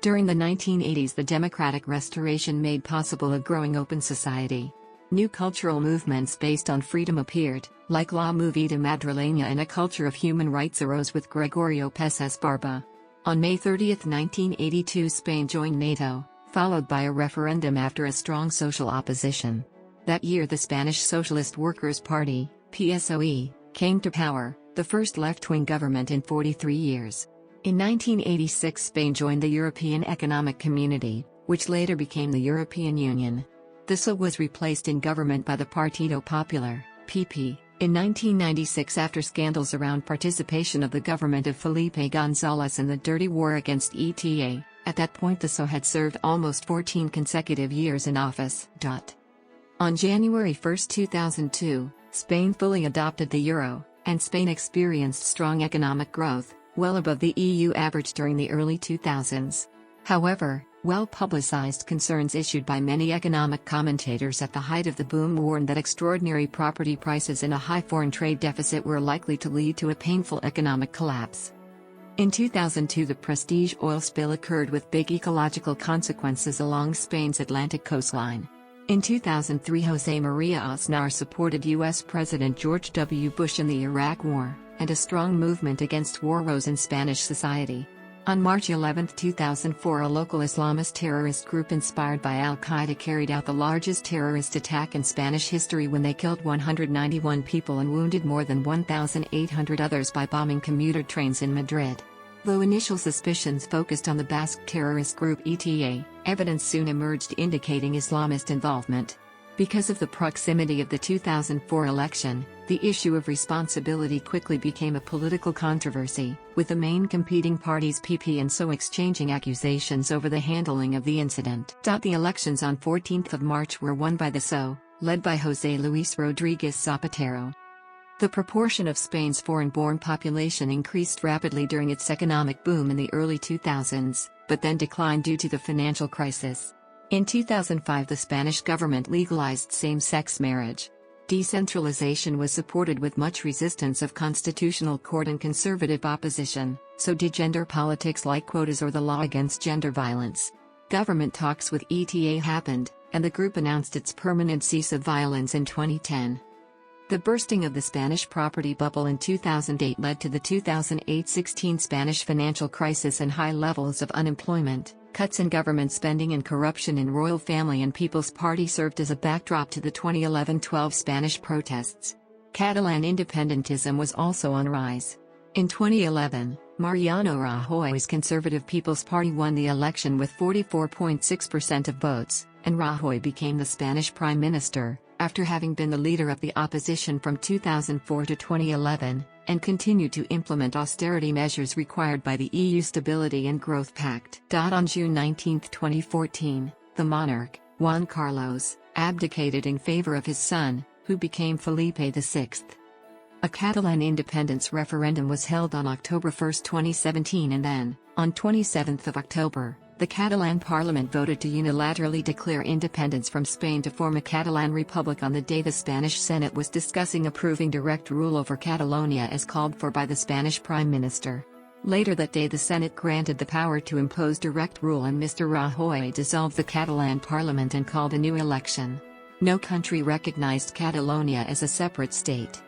During the 1980s, the democratic restoration made possible a growing open society. New cultural movements based on freedom appeared, like La Movida Madrileña, and a culture of human rights arose with Gregorio Peces Barba. On May 30, 1982, Spain joined NATO, followed by a referendum after a strong social opposition. That year, the Spanish Socialist Workers' Party, PSOE, came to power, the first left-wing government in 43 years. In 1986, Spain joined the European Economic Community, which later became the European Union. The PSOE was replaced in government by the Partido Popular, PP, in 1996 after scandals around participation of the government of Felipe González in the dirty war against ETA. At that point, the PSOE had served almost 14 consecutive years in office. On January 1, 2002, Spain fully adopted the euro, and Spain experienced strong economic growth, well above the EU average during the early 2000s. However, well-publicized concerns issued by many economic commentators at the height of the boom warned that extraordinary property prices and a high foreign trade deficit were likely to lead to a painful economic collapse. In 2002, the Prestige oil spill occurred with big ecological consequences along Spain's Atlantic coastline. In 2003, José María Aznar supported U.S. President George W. Bush in the Iraq War, and a strong movement against war rose in Spanish society. On March 11, 2004, a local Islamist terrorist group inspired by Al-Qaeda carried out the largest terrorist attack in Spanish history when they killed 191 people and wounded more than 1,800 others by bombing commuter trains in Madrid. Though initial suspicions focused on the Basque terrorist group ETA, evidence soon emerged indicating Islamist involvement. Because of the proximity of the 2004 election, the issue of responsibility quickly became a political controversy, with the main competing parties PP and PSOE exchanging accusations over the handling of the incident. The elections on 14th of March were won by the PSOE, led by José Luis Rodríguez Zapatero. The proportion of Spain's foreign-born population increased rapidly during its economic boom in the early 2000s, but then declined due to the financial crisis. In 2005, the Spanish government legalized same-sex marriage. Decentralization was supported with much resistance of constitutional court and conservative opposition, so did gender politics like quotas or the law against gender violence. Government talks with ETA happened, and the group announced its permanent cease of violence in 2010. The bursting of the Spanish property bubble in 2008 led to the 2008-16 Spanish financial crisis and high levels of unemployment. Cuts in government spending and corruption in royal family and People's Party served as a backdrop to the 2011-12 Spanish protests. Catalan independentism was also on rise. In 2011, Mariano Rajoy's Conservative People's Party won the election with 44.6% of votes, and Rajoy became the Spanish Prime Minister, after having been the leader of the opposition from 2004 to 2011, and continued to implement austerity measures required by the EU Stability and Growth Pact. On June 19, 2014, the monarch, Juan Carlos, abdicated in favor of his son, who became Felipe VI. A Catalan independence referendum was held on October 1, 2017, and then, on 27 October, the Catalan parliament voted to unilaterally declare independence from Spain to form a Catalan republic on the day the Spanish Senate was discussing approving direct rule over Catalonia as called for by the Spanish Prime Minister. Later that day, the Senate granted the power to impose direct rule, and Mr. Rajoy dissolved the Catalan parliament and called a new election. No country recognized Catalonia as a separate state.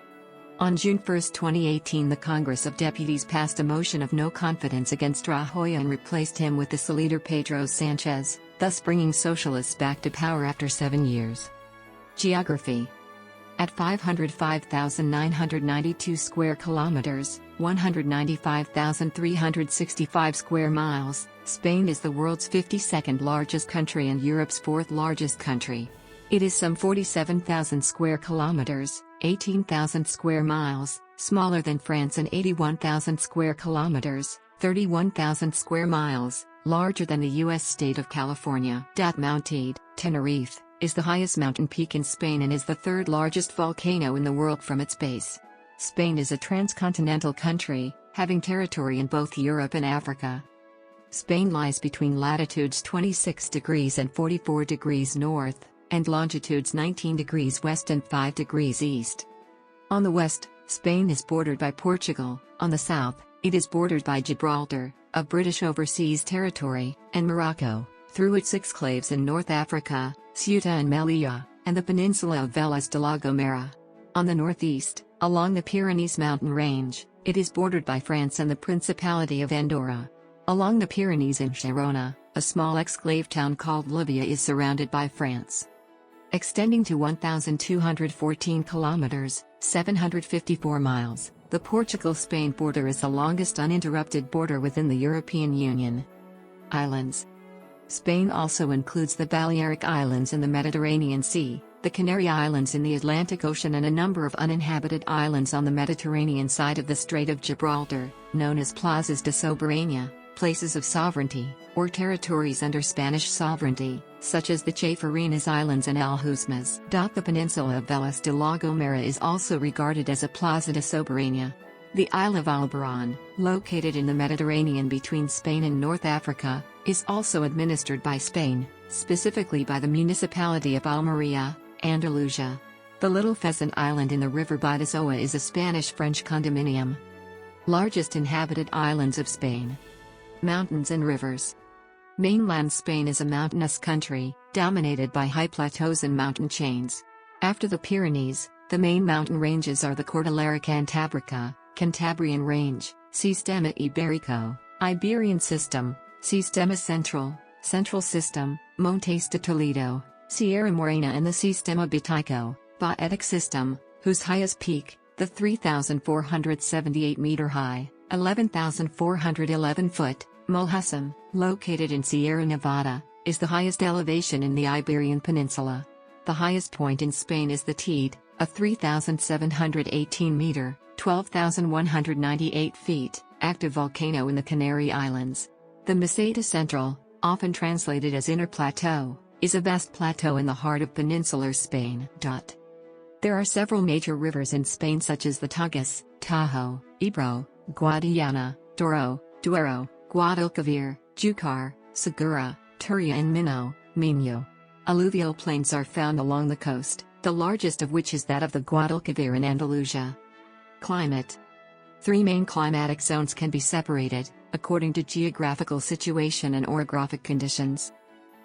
On June 1, 2018, the Congress of Deputies passed a motion of no confidence against Rajoy and replaced him with the leader Pedro Sánchez, thus bringing socialists back to power after 7 years. Geography. At 505,992 square kilometers, 195,365 square miles, Spain is the world's 52nd largest country and Europe's 4th largest country. It is some 47,000 square kilometers, 18,000 square miles, smaller than France, and 81,000 square kilometers, 31,000 square miles, larger than the U.S. state of California. Mount Tenerife is the highest mountain peak in Spain and is the 3rd largest volcano in the world from its base. Spain is a transcontinental country, having territory in both Europe and Africa. Spain lies between latitudes 26 degrees and 44 degrees north, and longitudes 19 degrees west and 5 degrees east. On the west, Spain is bordered by Portugal. On the south, it is bordered by Gibraltar, a British overseas territory, and Morocco, through its enclaves in North Africa, Ceuta and Melilla, and the peninsula of Vélez de la Gomera. On the northeast, along the Pyrenees mountain range, it is bordered by France and the Principality of Andorra. Along the Pyrenees in Girona, a small exclave town called Libya is surrounded by France. Extending to 1,214 kilometers, 754 miles, the Portugal-Spain border is the longest uninterrupted border within the European Union. Islands. Spain also includes the Balearic Islands in the Mediterranean Sea, the Canary Islands in the Atlantic Ocean, and a number of uninhabited islands on the Mediterranean side of the Strait of Gibraltar, known as plazas de soberanía, places of sovereignty, or territories under Spanish sovereignty, such as the Chafarinas Islands and Alhucemas. The peninsula of Vélez de la Gomera is also regarded as a plaza de soberanía. The Isle of Alboran, located in the Mediterranean between Spain and North Africa, is also administered by Spain, specifically by the municipality of Almeria, Andalusia. The Little Pheasant Island in the river Bidasoa is a Spanish-French condominium. Largest inhabited islands of Spain. Mountains and rivers. Mainland Spain is a mountainous country, dominated by high plateaus and mountain chains. After the Pyrenees, the main mountain ranges are the Cordillera Cantábrica, Cantabrian Range, Sistema Ibérico, Iberian System, Sistema Central, Central System, Montes de Toledo, Sierra Morena, and the Sistema Bítico, Baetic System, whose highest peak, the 3,478-meter high, 11,411-foot, Mulhacem, located in Sierra Nevada, is the highest elevation in the Iberian Peninsula. The highest point in Spain is the Teide, a 3,718-meter, 12,198 feet, active volcano in the Canary Islands. The Meseta Central, often translated as Inner Plateau, is a vast plateau in the heart of peninsular Spain. There are several major rivers in Spain, such as the Tagus, Tajo, Ebro, Guadiana, Douro, Duero, Guadalquivir, Júcar, Segura, Turia and Minho. Alluvial plains are found along the coast, the largest of which is that of the Guadalquivir in Andalusia. Climate. 3 main climatic zones can be separated, according to geographical situation and orographic conditions.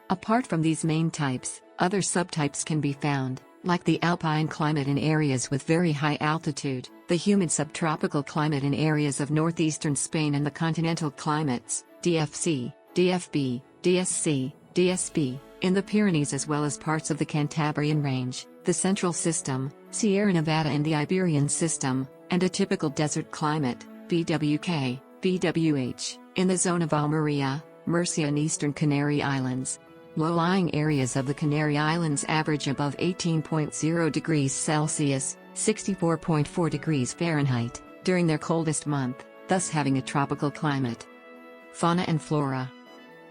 Apart from these main types, other subtypes can be found, like the alpine climate in areas with very high altitude, the humid subtropical climate in areas of northeastern Spain, and the continental climates, DFC, DFB, DSC, DSB, in the Pyrenees, as well as parts of the Cantabrian Range, the Central System, Sierra Nevada, and the Iberian System, and a typical desert climate, BWK, BWH, in the zone of Almeria, Murcia and eastern Canary Islands. Low-lying areas of the Canary Islands average above 18.0 degrees Celsius, 64.4 degrees Fahrenheit, during their coldest month, thus having a tropical climate. Fauna and flora.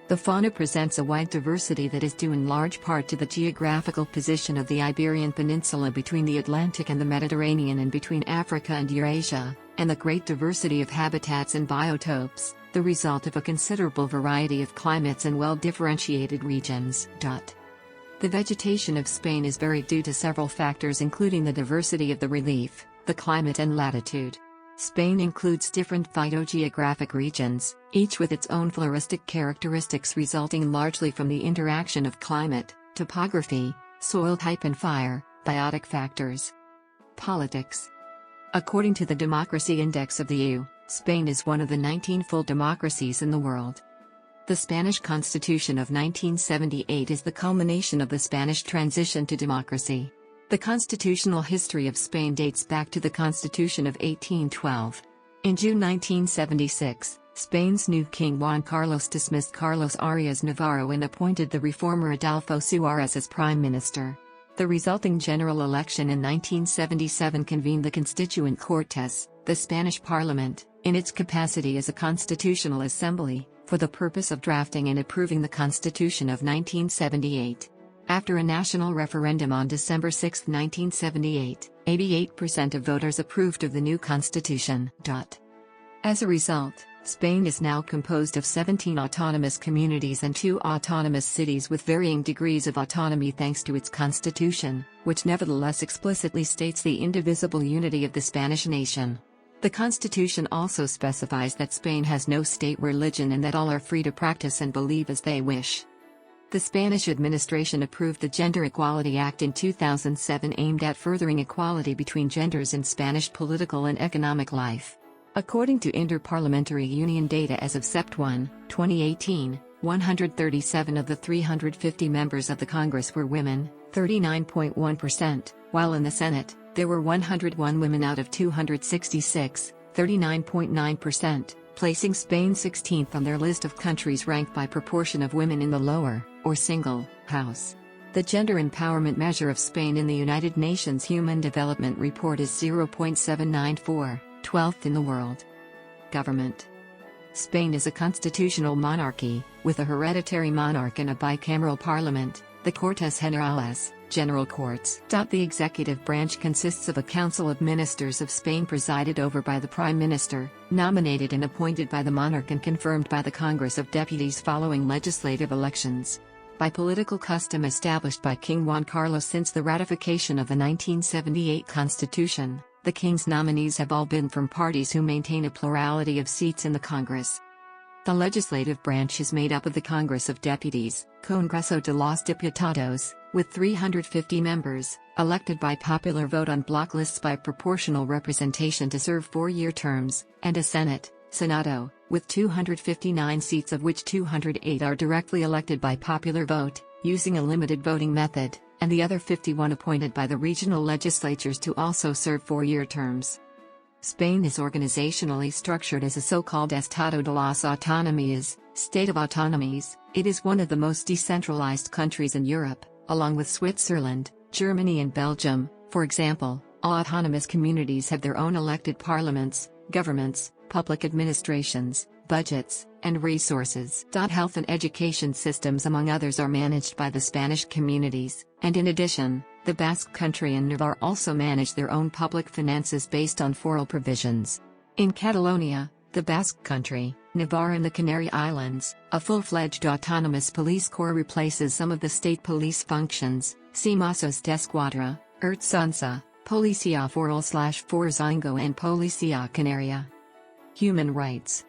The fauna presents a wide diversity that is due in large part to the geographical position of the Iberian Peninsula between the Atlantic and the Mediterranean, and between Africa and Eurasia, and the great diversity of habitats and biotopes, the result of a considerable variety of climates and well-differentiated regions. The vegetation of Spain is varied due to several factors, including the diversity of the relief, the climate and latitude. Spain includes different phytogeographic regions, each with its own floristic characteristics resulting largely from the interaction of climate, topography, soil type and fire, biotic factors. Politics. According to the Democracy Index of the EU, Spain is one of the 19 full democracies in the world. The Spanish Constitution of 1978 is the culmination of the Spanish transition to democracy. The constitutional history of Spain dates back to the Constitution of 1812. In June 1976, Spain's new king Juan Carlos dismissed Carlos Arias Navarro and appointed the reformer Adolfo Suárez as prime minister. The resulting general election in 1977 convened the Constituent Cortes, the Spanish parliament, in its capacity as a constitutional assembly, for the purpose of drafting and approving the Constitution of 1978. After a national referendum on December 6, 1978, 88% of voters approved of the new constitution. As a result, Spain is now composed of 17 autonomous communities and 2 autonomous cities with varying degrees of autonomy thanks to its constitution, which nevertheless explicitly states the indivisible unity of the Spanish nation. The constitution also specifies that Spain has no state religion and that all are free to practice and believe as they wish. The Spanish administration approved the Gender Equality Act in 2007 aimed at furthering equality between genders in Spanish political and economic life. According to Interparliamentary Union data as of Sept 1, 2018, 137 of the 350 members of the Congress were women, 39.1%, while in the Senate, there were 101 women out of 266, 39.9%, placing Spain 16th on their list of countries ranked by proportion of women in the lower, or single, house. The gender empowerment measure of Spain in the United Nations Human Development Report is 0.794, 12th in the world. Government. Spain is a constitutional monarchy, with a hereditary monarch and a bicameral parliament, the Cortes Generales, General Courts. The executive branch consists of a council of ministers of Spain presided over by the Prime Minister, nominated and appointed by the monarch and confirmed by the Congress of Deputies following legislative elections. By political custom established by King Juan Carlos since the ratification of the 1978 Constitution, the King's nominees have all been from parties who maintain a plurality of seats in the Congress. The legislative branch is made up of the Congress of Deputies, Congreso de los Diputados, with 350 members, elected by popular vote on block lists by proportional representation to serve 4-year terms, and a Senate, Senado, with 259 seats of which 208 are directly elected by popular vote, using a limited voting method, and the other 51 appointed by the regional legislatures to also serve 4-year terms. Spain is organizationally structured as a so-called Estado de las Autonomías, state of autonomies. It is one of the most decentralized countries in Europe, along with Switzerland, Germany and Belgium. For example, all autonomous communities have their own elected parliaments, governments, public administrations, budgets, and resources. Health and education systems among others are managed by the Spanish communities, and in addition, the Basque Country and Navarre also manage their own public finances based on foral provisions. In Catalonia, the Basque Country, Navarre and the Canary Islands, a full-fledged autonomous police corps replaces some of the state police functions. See Mossos d'Esquadra, Ertzaintza, Policia Foral/Forzingo and Policia Canaria. Human rights.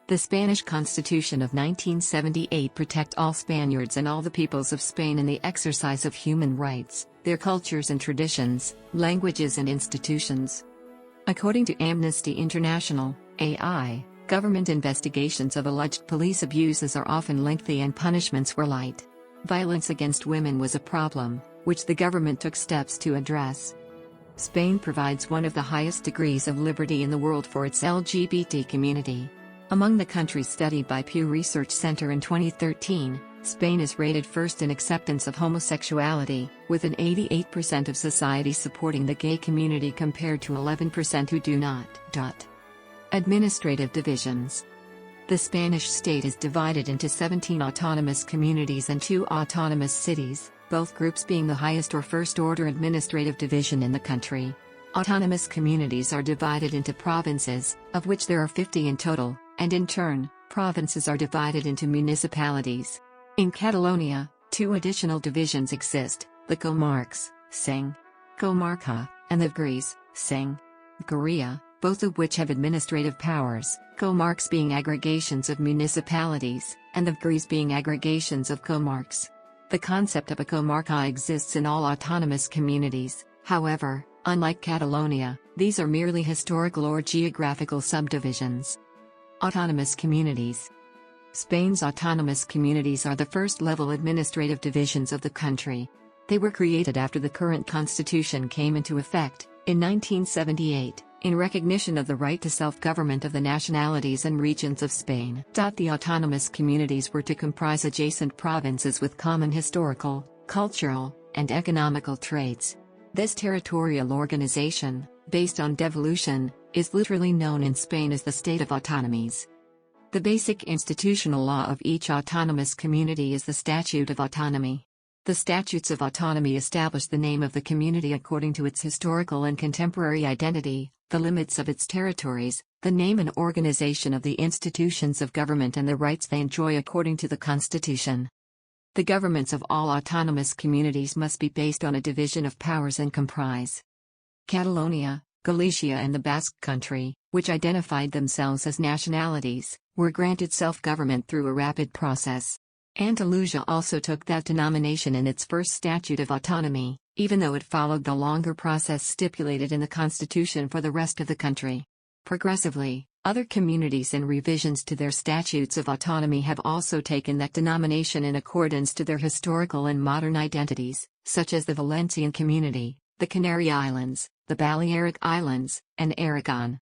The Spanish Constitution of 1978 protect all Spaniards and all the peoples of Spain in the exercise of human rights, their cultures and traditions, languages and institutions. According to Amnesty International, AI, government investigations of alleged police abuses are often lengthy and punishments were light. Violence against women was a problem, which the government took steps to address. Spain provides one of the highest degrees of liberty in the world for its LGBT community. Among the countries studied by Pew Research Center in 2013, Spain is rated first in acceptance of homosexuality, with an 88% of society supporting the gay community compared to 11% who do not. Administrative divisions. The Spanish state is divided into 17 autonomous communities and 2 autonomous cities, both groups being the highest or first-order administrative division in the country. Autonomous communities are divided into provinces, of which there are 50 in total, and in turn, provinces are divided into municipalities. In Catalonia, 2 additional divisions exist, the comarques, Sing, Comarca, and the Vegueries, Sing, Vegueria, both of which have administrative powers, comarques being aggregations of municipalities, and the Vegueries being aggregations of comarques. The concept of a comarca exists in all autonomous communities. However, unlike Catalonia, these are merely historical or geographical subdivisions. Autonomous communities. Spain's autonomous communities are the first-level administrative divisions of the country. They were created after the current constitution came into effect, in 1978, in recognition of the right to self-government of the nationalities and regions of Spain. The autonomous communities were to comprise adjacent provinces with common historical, cultural, and economical traits. This territorial organization, based on devolution, is literally known in Spain as the State of Autonomies. The basic institutional law of each autonomous community is the Statute of Autonomy. The Statutes of Autonomy establish the name of the community according to its historical and contemporary identity, the limits of its territories, the name and organization of the institutions of government and the rights they enjoy according to the Constitution. The governments of all autonomous communities must be based on a division of powers and comprise Catalonia, Galicia and the Basque Country, which identified themselves as nationalities, were granted self-government through a rapid process. Andalusia also took that denomination in its first Statute of Autonomy, even though it followed the longer process stipulated in the Constitution for the rest of the country. Progressively, other communities and revisions to their statutes of autonomy have also taken that denomination in accordance to their historical and modern identities, such as the Valencian Community, the Canary Islands, the Balearic Islands, and Aragon.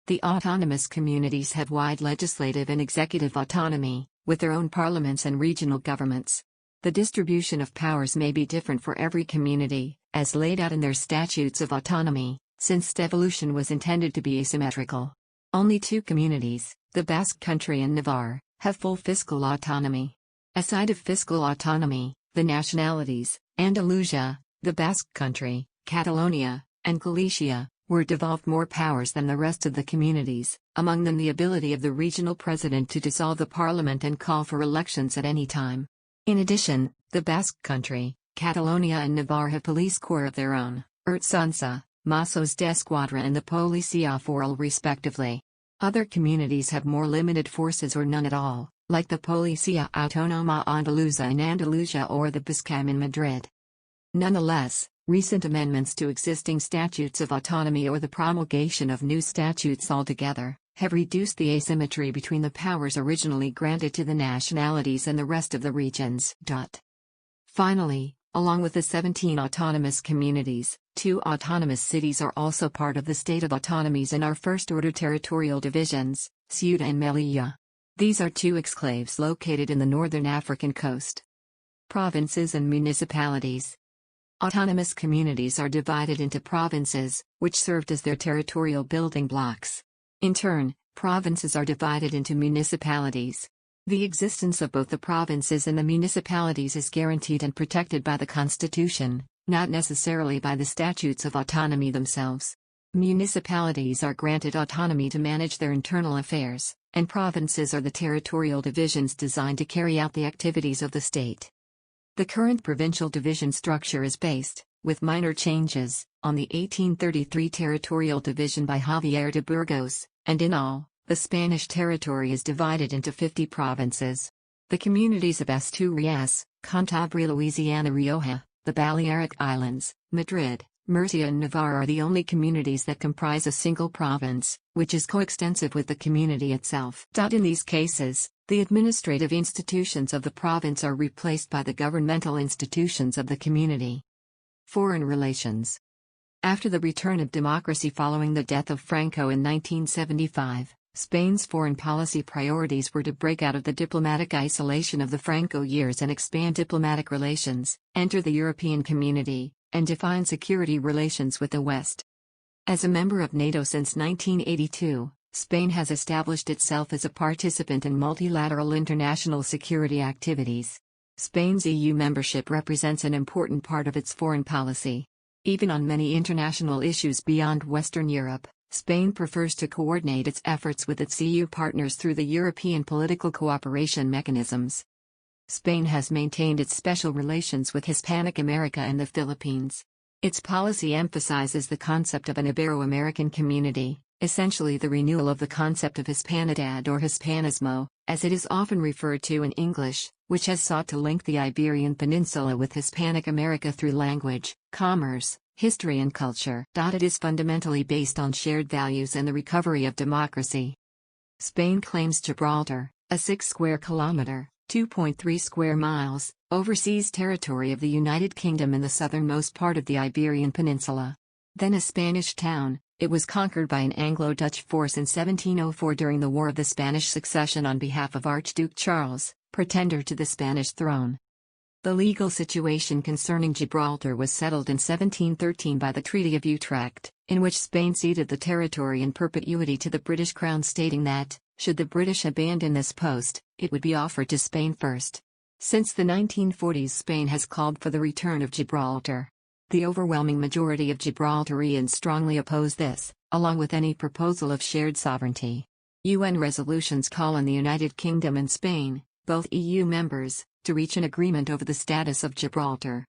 The autonomous communities have wide legislative and executive autonomy, with their own parliaments and regional governments. The distribution of powers may be different for every community, as laid out in their statutes of autonomy, since devolution was intended to be asymmetrical. Only two communities, the Basque Country and Navarre, have full fiscal autonomy. Aside of fiscal autonomy, the nationalities, Andalusia, the Basque Country, Catalonia, and Galicia, were devolved more powers than the rest of the communities, among them the ability of the regional president to dissolve the parliament and call for elections at any time. In addition, the Basque Country, Catalonia and Navarre have police corps of their own, Ertzaintza, Mossos d'Esquadra and the Policia Foral respectively. Other communities have more limited forces or none at all, like the Policia Autónoma Andaluza in Andalusia or the BISCAM in Madrid. Nonetheless, recent amendments to existing statutes of autonomy or the promulgation of new statutes altogether, have reduced the asymmetry between the powers originally granted to the nationalities and the rest of the regions. Finally, along with the 17 autonomous communities, 2 autonomous cities are also part of the state of autonomies and are first-order territorial divisions, Ceuta and Melilla. These are 2 exclaves located in the northern African coast. Provinces and municipalities. Autonomous communities are divided into provinces, which served as their territorial building blocks. In turn, provinces are divided into municipalities. The existence of both the provinces and the municipalities is guaranteed and protected by the Constitution, not necessarily by the statutes of autonomy themselves. Municipalities are granted autonomy to manage their internal affairs, and provinces are the territorial divisions designed to carry out the activities of the state. The current provincial division structure is based, with minor changes, on the 1833 territorial division by Javier de Burgos, and in all, the Spanish territory is divided into 50 provinces. The communities of Asturias, Cantabria, Louisiana, Rioja, the Balearic Islands, Madrid, Murcia and Navarre are the only communities that comprise a single province, which is coextensive with the community itself. In these cases, the administrative institutions of the province are replaced by the governmental institutions of the community. Foreign relations. After the return of democracy following the death of Franco in 1975, Spain's foreign policy priorities were to break out of the diplomatic isolation of the Franco years and expand diplomatic relations, enter the European community, and define security relations with the West. As a member of NATO since 1982, Spain has established itself as a participant in multilateral international security activities. Spain's EU membership represents an important part of its foreign policy. Even on many international issues beyond Western Europe, Spain prefers to coordinate its efforts with its EU partners through the European political cooperation mechanisms. Spain has maintained its special relations with Hispanic America and the Philippines. Its policy emphasizes the concept of an Ibero-American community, essentially the renewal of the concept of Hispanidad or Hispanismo, as it is often referred to in English, which has sought to link the Iberian Peninsula with Hispanic America through language, commerce, history and culture. It is fundamentally based on shared values and the recovery of democracy. Spain claims Gibraltar, a 6 square kilometer, 2.3 square miles, overseas territory of the United Kingdom in the southernmost part of the Iberian Peninsula. Then a Spanish town, it was conquered by an Anglo-Dutch force in 1704 during the War of the Spanish Succession on behalf of Archduke Charles, pretender to the Spanish throne. The legal situation concerning Gibraltar was settled in 1713 by the Treaty of Utrecht, in which Spain ceded the territory in perpetuity to the British Crown, stating that, should the British abandon this post, it would be offered to Spain first. Since the 1940s, Spain has called for the return of Gibraltar. The overwhelming majority of Gibraltarians strongly oppose this, along with any proposal of shared sovereignty. UN resolutions call on the United Kingdom and Spain, both EU members, to reach an agreement over the status of Gibraltar.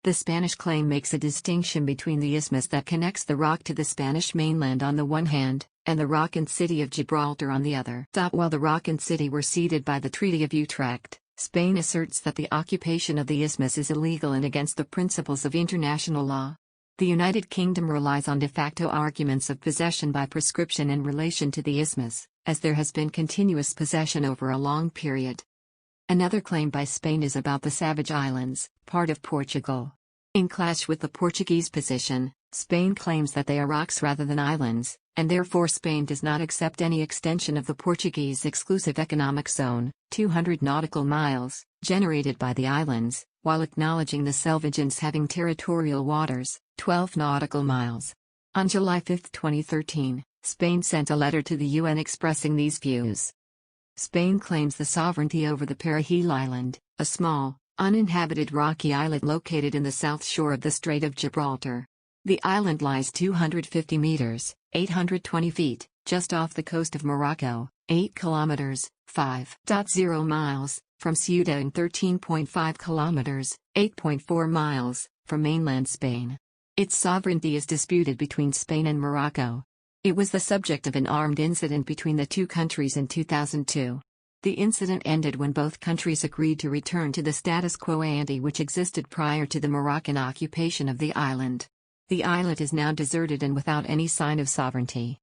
The Spanish claim makes a distinction between the isthmus that connects the rock to the Spanish mainland on the one hand, and the rock and city of Gibraltar on the other. While the rock and city were ceded by the Treaty of Utrecht, Spain asserts that the occupation of the isthmus is illegal and against the principles of international law. The United Kingdom relies on de facto arguments of possession by prescription in relation to the isthmus, as there has been continuous possession over a long period. Another claim by Spain is about the Savage Islands, part of Portugal. In clash with the Portuguese position, Spain claims that they are rocks rather than islands, and therefore Spain does not accept any extension of the Portuguese exclusive economic zone, 200 nautical miles, generated by the islands, while acknowledging the Selvagens having territorial waters, 12 nautical miles. On July 5, 2013, Spain sent a letter to the UN expressing these views. Spain claims the sovereignty over the Perejil Island, a small, uninhabited rocky islet located in the south shore of the Strait of Gibraltar. The island lies 250 meters, 820 feet, just off the coast of Morocco, 8 kilometers, 5.0 miles, from Ceuta and 13.5 kilometers, 8.4 miles, from mainland Spain. Its sovereignty is disputed between Spain and Morocco. It was the subject of an armed incident between the two countries in 2002. The incident ended when both countries agreed to return to the status quo ante which existed prior to the Moroccan occupation of the island. The islet is now deserted and without any sign of sovereignty.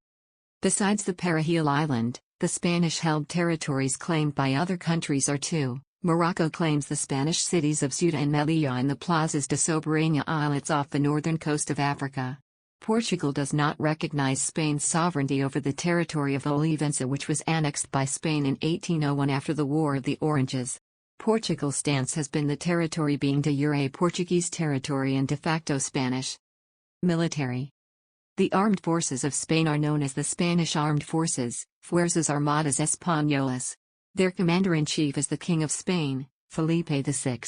Besides the Perejil Island, the Spanish-held territories claimed by other countries are two. Morocco claims the Spanish cities of Ceuta and Melilla and the Plazas de Soberania islets off the northern coast of Africa. Portugal does not recognize Spain's sovereignty over the territory of Olivença, which was annexed by Spain in 1801 after the War of the Oranges. Portugal's stance has been the territory being de jure Portuguese territory and de facto Spanish. Military. The armed forces of Spain are known as the Spanish Armed Forces, Fuerzas Armadas Españolas. Their commander-in-chief is the King of Spain, Felipe VI.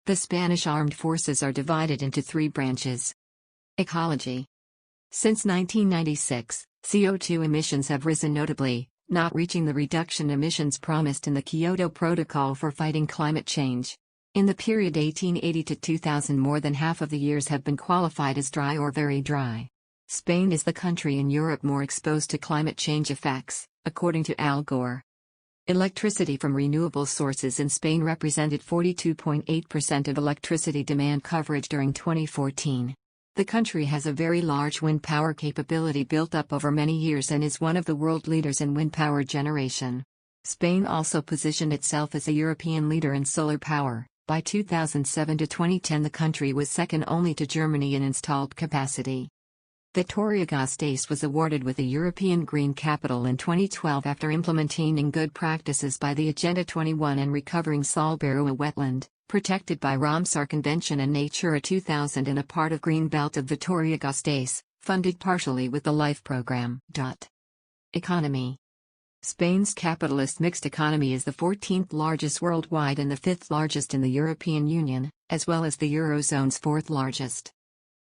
The Spanish armed forces are divided into three branches. Ecology. Since 1996, CO2 emissions have risen notably, not reaching the reduction emissions promised in the Kyoto Protocol for fighting climate change. In the period 1880 to 2000, more than half of the years have been qualified as dry or very dry. Spain is the country in Europe more exposed to climate change effects, according to Al Gore. Electricity from renewable sources in Spain represented 42.8% of electricity demand coverage during 2014. The country has a very large wind power capability built up over many years and is one of the world leaders in wind power generation. Spain also positioned itself as a European leader in solar power. By 2007 to 2010, the country was second only to Germany in installed capacity. Vitoria-Gasteiz was awarded with a European Green Capital in 2012 after implementing good practices by the Agenda 21 and recovering Salberua wetland, protected by Ramsar Convention and Natura 2000 and a part of Green Belt of Vitoria-Gasteiz, funded partially with the LIFE program. Economy. Spain's capitalist mixed economy is the 14th largest worldwide and the 5th largest in the European Union, as well as the Eurozone's 4th largest.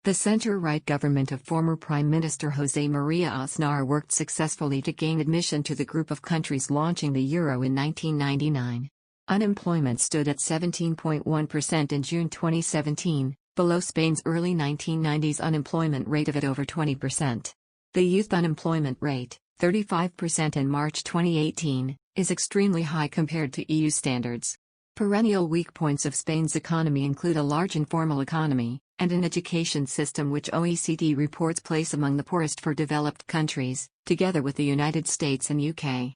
The centre-right government of former Prime Minister José María Aznar worked successfully to gain admission to the group of countries launching the euro in 1999. Unemployment stood at 17.1% in June 2017, below Spain's early 1990s unemployment rate of at over 20%. The youth unemployment rate, 35% in March 2018, is extremely high compared to EU standards. Perennial weak points of Spain's economy include a large informal economy, and an education system which OECD reports place among the poorest for developed countries, together with the United States and UK.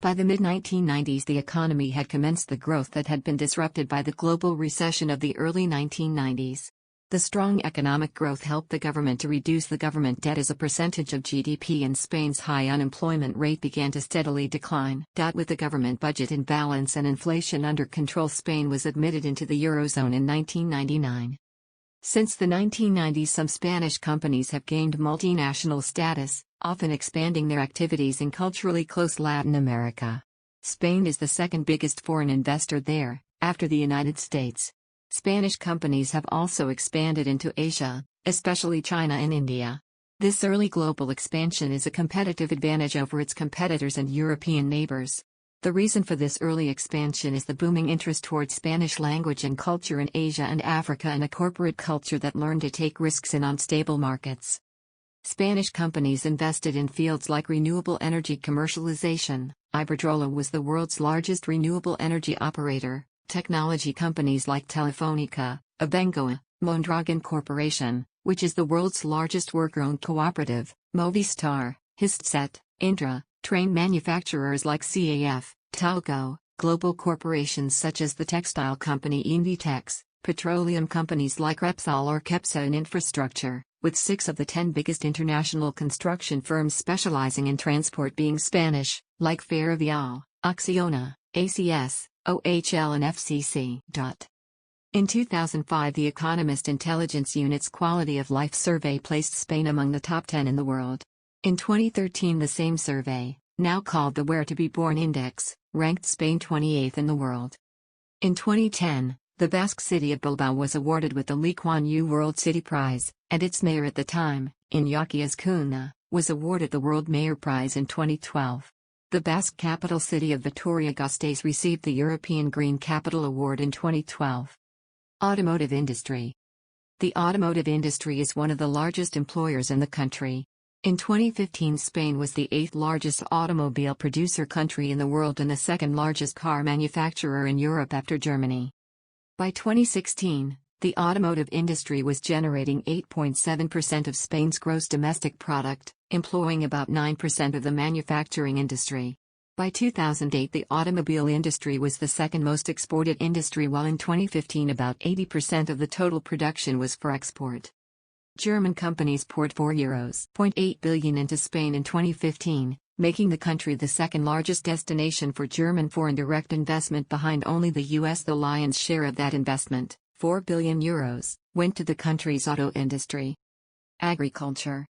By the mid-1990s, the economy had commenced the growth that had been disrupted by the global recession of the early 1990s. The strong economic growth helped the government to reduce the government debt as a percentage of GDP, and Spain's high unemployment rate began to steadily decline. With the government budget in balance and inflation under control, Spain was admitted into the Eurozone in 1999. Since the 1990s, some Spanish companies have gained multinational status, often expanding their activities in culturally close Latin America. Spain is the second biggest foreign investor there, after the United States. Spanish companies have also expanded into Asia, especially China and India. This early global expansion is a competitive advantage over its competitors and European neighbors. The reason for this early expansion is the booming interest towards Spanish language and culture in Asia and Africa, and a corporate culture that learned to take risks in unstable markets. Spanish companies invested in fields like renewable energy commercialization. Iberdrola was the world's largest renewable energy operator. Technology companies like Telefónica, Abengoa, Mondragon Corporation, which is the world's largest worker-owned cooperative, Movistar, Hisset, Indra, train manufacturers like CAF, Talgo, global corporations such as the textile company Inditex, petroleum companies like Repsol or Cepsa, in infrastructure, with 6 of the 10 biggest international construction firms specializing in transport being Spanish, like Ferrovial, Acciona, ACS, OHL and FCC. In 2005, the Economist Intelligence Unit's Quality of Life survey placed Spain among the top 10 in the world. In 2013, the same survey, now called the Where to Be Born Index, ranked Spain 28th in the world. In 2010, the Basque city of Bilbao was awarded with the Lee Kuan Yew World City Prize, and its mayor at the time, Iñaki Azcuna, was awarded the World Mayor Prize in 2012. The Basque capital city of Vitoria-Gasteiz received the European Green Capital Award in 2012. Automotive industry. The automotive industry is one of the largest employers in the country. In 2015, Spain was the 8th largest automobile producer country in the world and the 2nd largest car manufacturer in Europe after Germany. By 2016, the automotive industry was generating 8.7% of Spain's gross domestic product, employing about 9% of the manufacturing industry. By 2008, the automobile industry was the 2nd most exported industry, while in 2015 about 80% of the total production was for export. German companies poured €4.8 billion into Spain in 2015, making the country the 2nd largest destination for German foreign direct investment behind only the US. The lion's share of that investment, €4 billion, went to the country's auto industry. Agriculture.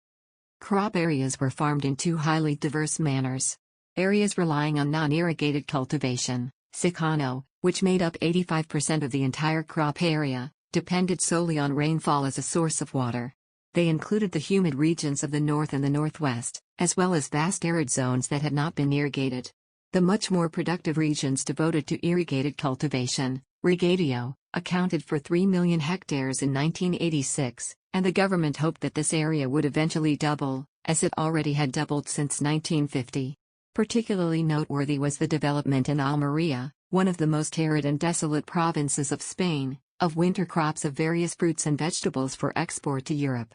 Crop areas were farmed in 2 highly diverse manners. Areas relying on non-irrigated cultivation, secano, which made up 85% of the entire crop area, depended solely on rainfall as a source of water. They included the humid regions of the north and the northwest, as well as vast arid zones that had not been irrigated. The much more productive regions devoted to irrigated cultivation, regadío, accounted for 3 million hectares in 1986, and the government hoped that this area would eventually double, as it already had doubled since 1950. Particularly noteworthy was the development in Almería, one of the most arid and desolate provinces of Spain, of winter crops of various fruits and vegetables for export to Europe.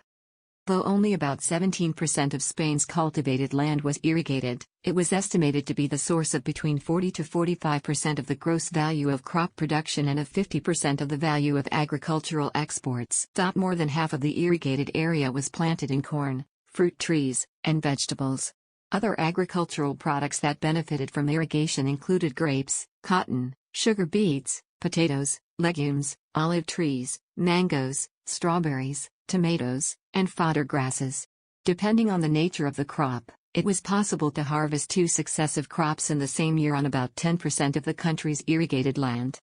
Though only about 17% of Spain's cultivated land was irrigated, it was estimated to be the source of between 40 to 45% of the gross value of crop production and of 50% of the value of agricultural exports. More than half of the irrigated area was planted in corn, fruit trees, and vegetables. Other agricultural products that benefited from irrigation included grapes, cotton, sugar beets, potatoes, legumes, olive trees, mangoes, strawberries, tomatoes, and fodder grasses. Depending on the nature of the crop, it was possible to harvest 2 successive crops in the same year on about 10% of the country's irrigated land.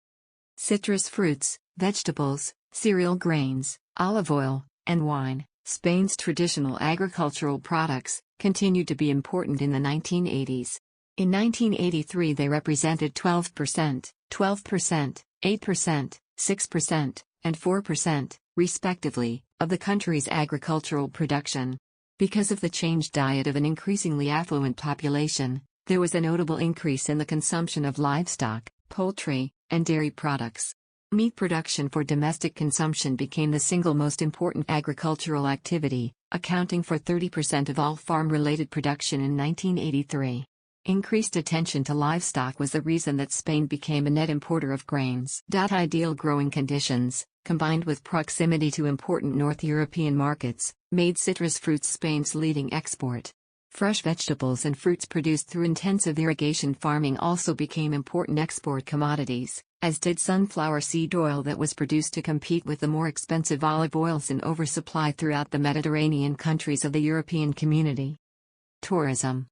Citrus fruits, vegetables, cereal grains, olive oil, and wine, Spain's traditional agricultural products, continued to be important in the 1980s. In 1983 they represented 12%, 8%, 6%, and 4%, respectively, of the country's agricultural production. Because of the changed diet of an increasingly affluent population, there was a notable increase in the consumption of livestock, poultry, and dairy products. Meat production for domestic consumption became the single most important agricultural activity, accounting for 30% of all farm-related production in 1983. Increased attention to livestock was the reason that Spain became a net importer of grains. Ideal growing conditions, combined with proximity to important North European markets, made citrus fruits Spain's leading export. Fresh vegetables and fruits produced through intensive irrigation farming also became important export commodities, as did sunflower seed oil that was produced to compete with the more expensive olive oils in oversupply throughout the Mediterranean countries of the European Community. Tourism.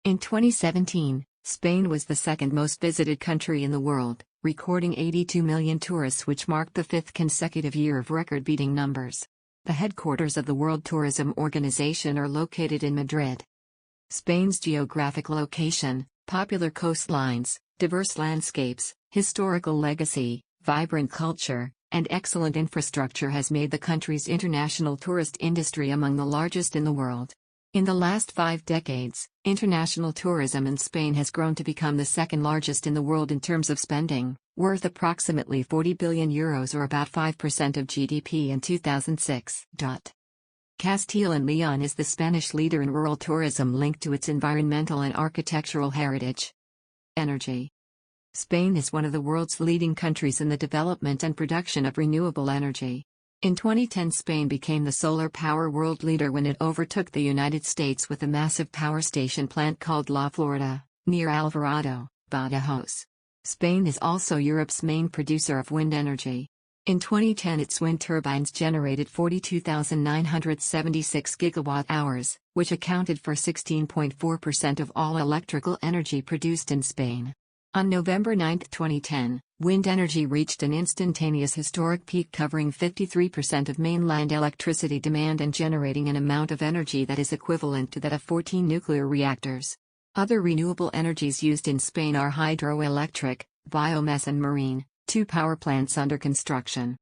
In 2017, Spain was the 2nd most visited country in the world, recording 82 million tourists, which marked the 5th consecutive year of record-beating numbers. The headquarters of the World Tourism Organization are located in Madrid. Spain's geographic location, popular coastlines, diverse landscapes, historical legacy, vibrant culture, and excellent infrastructure has made the country's international tourist industry among the largest in the world. In the last 5 decades, international tourism in Spain has grown to become the second largest in the world in terms of spending, worth approximately €40 billion or about 5% of GDP in 2006. Castile and Leon is the Spanish leader in rural tourism linked to its environmental and architectural heritage. Energy. Spain is one of the world's leading countries in the development and production of renewable energy. In 2010, Spain became the solar power world leader when it overtook the United States with a massive power station plant called La Florida, near Alvarado, Badajoz. Spain is also Europe's main producer of wind energy. In 2010, its wind turbines generated 42,976 gigawatt-hours, which accounted for 16.4% of all electrical energy produced in Spain. On November 9, 2010, wind energy reached an instantaneous historic peak, covering 53% of mainland electricity demand and generating an amount of energy that is equivalent to that of 14 nuclear reactors. Other renewable energies used in Spain are hydroelectric, biomass and marine, 2 power plants under construction.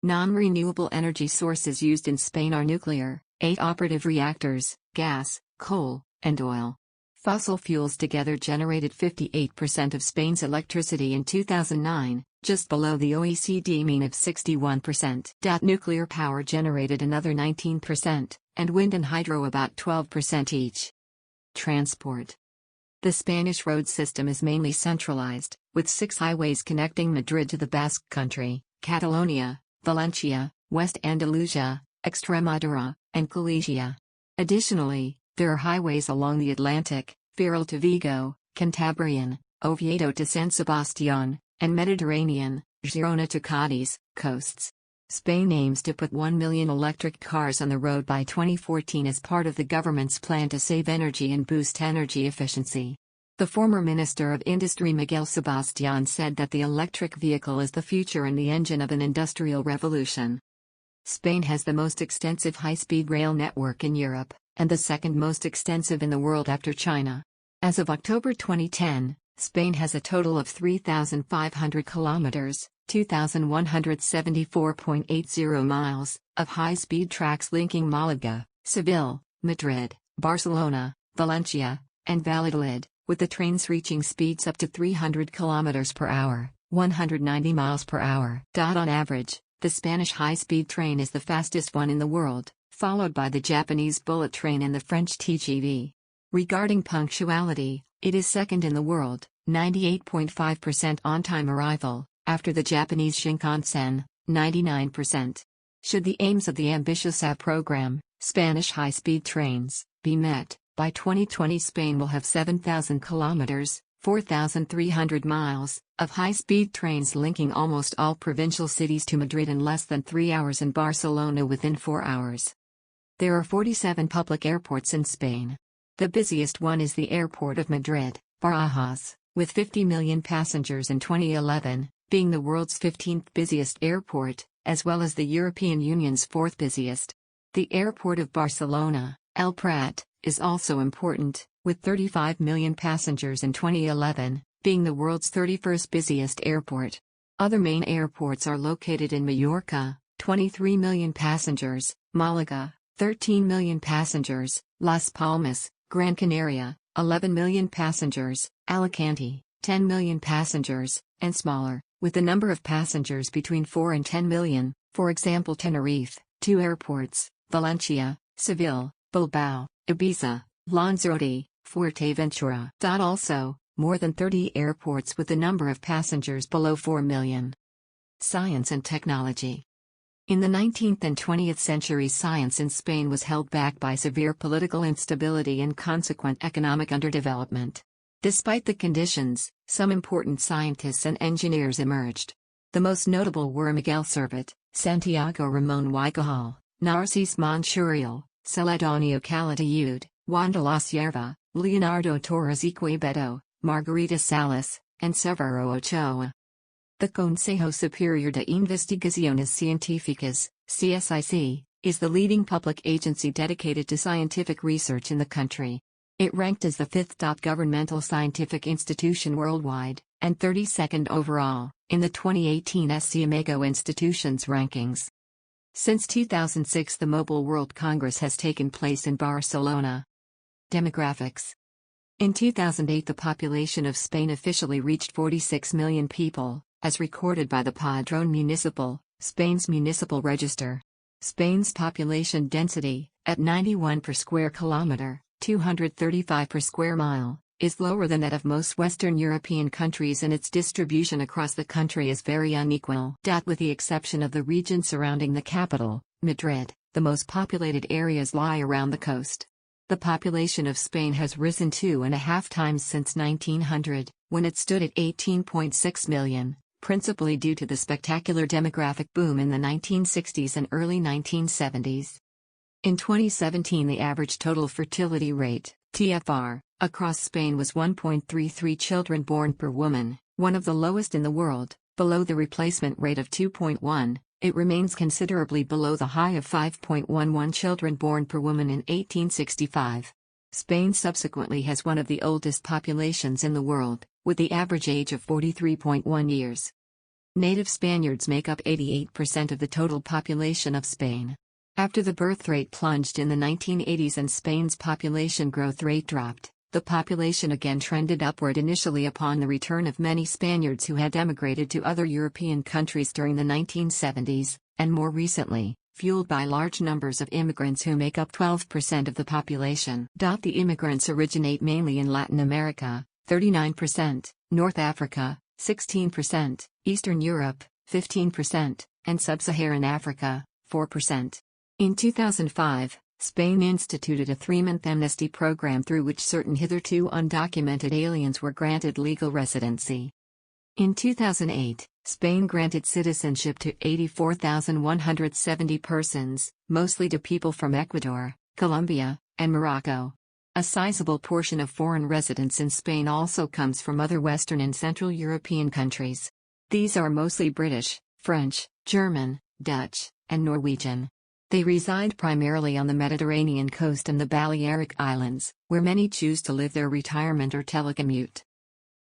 Non-renewable energy sources used in Spain are nuclear, 8 operative reactors, gas, coal, and oil. Fossil fuels together generated 58% of Spain's electricity in 2009, just below the OECD mean of 61%. Nuclear power generated another 19%, and wind and hydro about 12% each. Transport. The Spanish road system is mainly centralized, with 6 highways connecting Madrid to the Basque Country, Catalonia, Valencia, West Andalusia, Extremadura, and Galicia. Additionally, there are highways along the Atlantic, Ferrol to Vigo, Cantabrian, Oviedo to San Sebastián, and Mediterranean, Girona to Cádiz, coasts. Spain aims to put 1 million electric cars on the road by 2014 as part of the government's plan to save energy and boost energy efficiency. The former Minister of Industry Miguel Sebastián said that the electric vehicle is the future and the engine of an industrial revolution. Spain has the most extensive high-speed rail network in Europe, and the second most extensive in the world after China. As of October 2010, Spain has a total of 3,500 kilometers, 2,174.80 miles, of high-speed tracks linking Malaga, Seville, Madrid, Barcelona, Valencia, and Valladolid, with the trains reaching speeds up to 300 kilometers per hour, 190 miles per hour. On average, the Spanish high-speed train is the fastest one in the world, followed by the Japanese bullet train and the French TGV. Regarding punctuality, it is second in the world, 98.5% on-time arrival, after the Japanese Shinkansen, 99%. Should the aims of the ambitious program, Spanish high-speed trains, be met, by 2020 Spain will have 7,000 kilometers, 4,300 miles, of high-speed trains linking almost all provincial cities to Madrid in less than 3 hours and Barcelona within 4 hours. There are 47 public airports in Spain. The busiest one is the airport of Madrid, Barajas, with 50 million passengers in 2011, being the world's 15th busiest airport, as well as the European Union's 4th busiest. The airport of Barcelona, El Prat, is also important, with 35 million passengers in 2011, being the world's 31st busiest airport. Other main airports are located in Mallorca, 23 million passengers, Malaga, 13 million passengers, Las Palmas, Gran Canaria, 11 million passengers, Alicante, 10 million passengers, and smaller, with a number of passengers between 4 and 10 million, for example Tenerife, 2 airports, Valencia, Seville, Bilbao, Ibiza, Lanzarote, Fuerteventura. Also, more than 30 airports with a number of passengers below 4 million. Science and technology. In the 19th and 20th centuries, science in Spain was held back by severe political instability and consequent economic underdevelopment. Despite the conditions, some important scientists and engineers emerged. The most notable were Miguel Servet, Santiago Ramón y Cajal, Narcís Monturiol, Celedonio Calatayud, Juan de la Cierva, Leonardo Torres y Quevedo, Margarita Salas, and Severo Ochoa. The Consejo Superior de Investigaciones Científicas, CSIC, is the leading public agency dedicated to scientific research in the country. It ranked as the fifth top governmental scientific institution worldwide, and 32nd overall, in the 2018 SCImago Institutions rankings. Since 2006, the Mobile World Congress has taken place in Barcelona. Demographics. In 2008, the population of Spain officially reached 46 million people, as recorded by the Padrón Municipal, Spain's municipal register. Spain's population density, at 91 per square kilometer, 235 per square mile, is lower than that of most Western European countries, and its distribution across the country is very unequal. With the exception of the region surrounding the capital, Madrid, the most populated areas lie around the coast. The population of Spain has risen 2.5 times since 1900, when it stood at 18.6 million, principally due to the spectacular demographic boom in the 1960s and early 1970s. In 2017, the average total fertility rate, TFR, across Spain was 1.33 children born per woman, one of the lowest in the world, below the replacement rate of 2.1. It remains considerably below the high of 5.11 children born per woman in 1865. Spain subsequently has one of the oldest populations in the world, with the average age of 43.1 years. Native Spaniards make up 88% of the total population of Spain. After the birth rate plunged in the 1980s and Spain's population growth rate dropped, the population again trended upward initially upon the return of many Spaniards who had emigrated to other European countries during the 1970s, and more recently, fueled by large numbers of immigrants who make up 12% of the population. The immigrants originate mainly in Latin America, 39%, North Africa, 16%, Eastern Europe, 15%, and Sub-Saharan Africa, 4%. In 2005, Spain instituted a 3-month amnesty program through which certain hitherto undocumented aliens were granted legal residency. In 2008, Spain granted citizenship to 84,170 persons, mostly to people from Ecuador, Colombia, and Morocco. A sizable portion of foreign residents in Spain also comes from other Western and Central European countries. These are mostly British, French, German, Dutch, and Norwegian. They reside primarily on the Mediterranean coast and the Balearic Islands, where many choose to live their retirement or telecommute.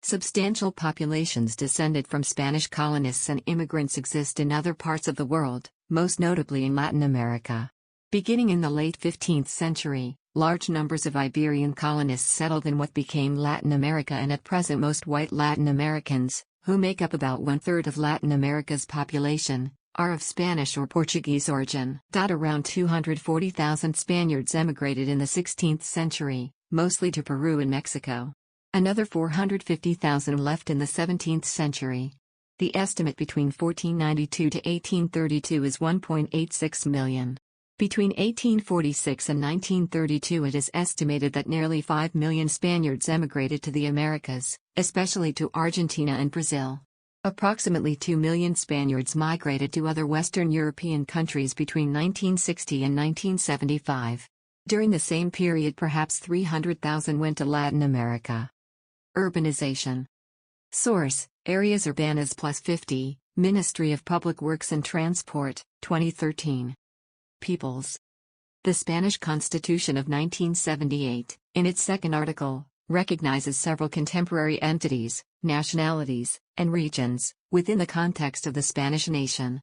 Substantial populations descended from Spanish colonists and immigrants exist in other parts of the world, most notably in Latin America. Beginning in the late 15th century, large numbers of Iberian colonists settled in what became Latin America, and at present most white Latin Americans, who make up about 1/3 of Latin America's population, are of Spanish or Portuguese origin. Around 240,000 Spaniards emigrated in the 16th century, mostly to Peru and Mexico. Another 450,000 left in the 17th century. The estimate between 1492 to 1832 is 1.86 million. Between 1846 and 1932, it is estimated that nearly 5 million Spaniards emigrated to the Americas, especially to Argentina and Brazil. Approximately 2 million Spaniards migrated to other Western European countries between 1960 and 1975. During the same period, perhaps 300,000 went to Latin America. Urbanization. Source: Areas Urbanas Plus 50, Ministry of Public Works and Transport, 2013. Peoples. The Spanish Constitution of 1978, in its second article, recognizes several contemporary entities, nationalities, and regions, within the context of the Spanish nation.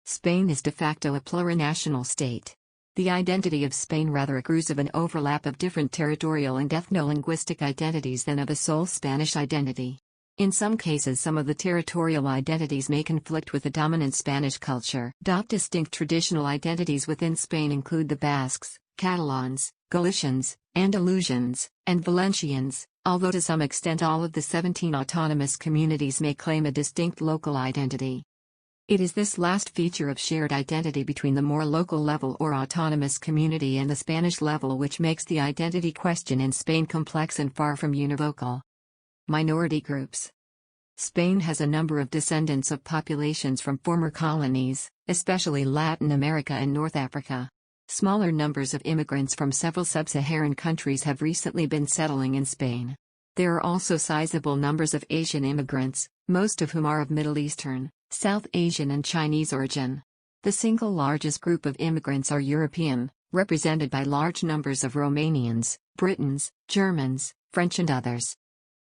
Spain is de facto a plurinational state. The identity of Spain rather accrues of an overlap of different territorial and ethno-linguistic identities than of a sole Spanish identity. In some cases, some of the territorial identities may conflict with the dominant Spanish culture. Distinct traditional identities within Spain include the Basques, Catalans, Galicians, Andalusians, and Valencians, although to some extent all of the 17 autonomous communities may claim a distinct local identity. It is this last feature of shared identity between the more local level or autonomous community and the Spanish level which makes the identity question in Spain complex and far from univocal. Minority groups. Spain has a number of descendants of populations from former colonies, especially Latin America and North Africa. Smaller numbers of immigrants from several sub-Saharan countries have recently been settling in Spain. There are also sizable numbers of Asian immigrants, most of whom are of Middle Eastern, South Asian and Chinese origin. The single largest group of immigrants are European, represented by large numbers of Romanians, Britons, Germans, French and others.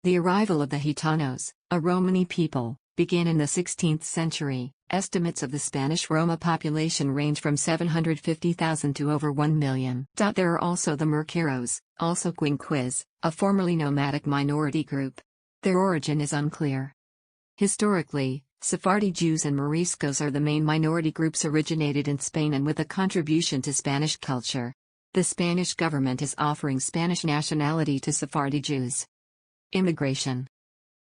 The arrival of the Gitanos, a Romani people, began in the 16th century. Estimates of the Spanish Roma population range from 750,000 to over 1 million. There are also the Murqueros, also Quinquis, a formerly nomadic minority group. Their origin is unclear. Historically, Sephardi Jews and Moriscos are the main minority groups originated in Spain and with a contribution to Spanish culture. The Spanish government is offering Spanish nationality to Sephardi Jews. Immigration.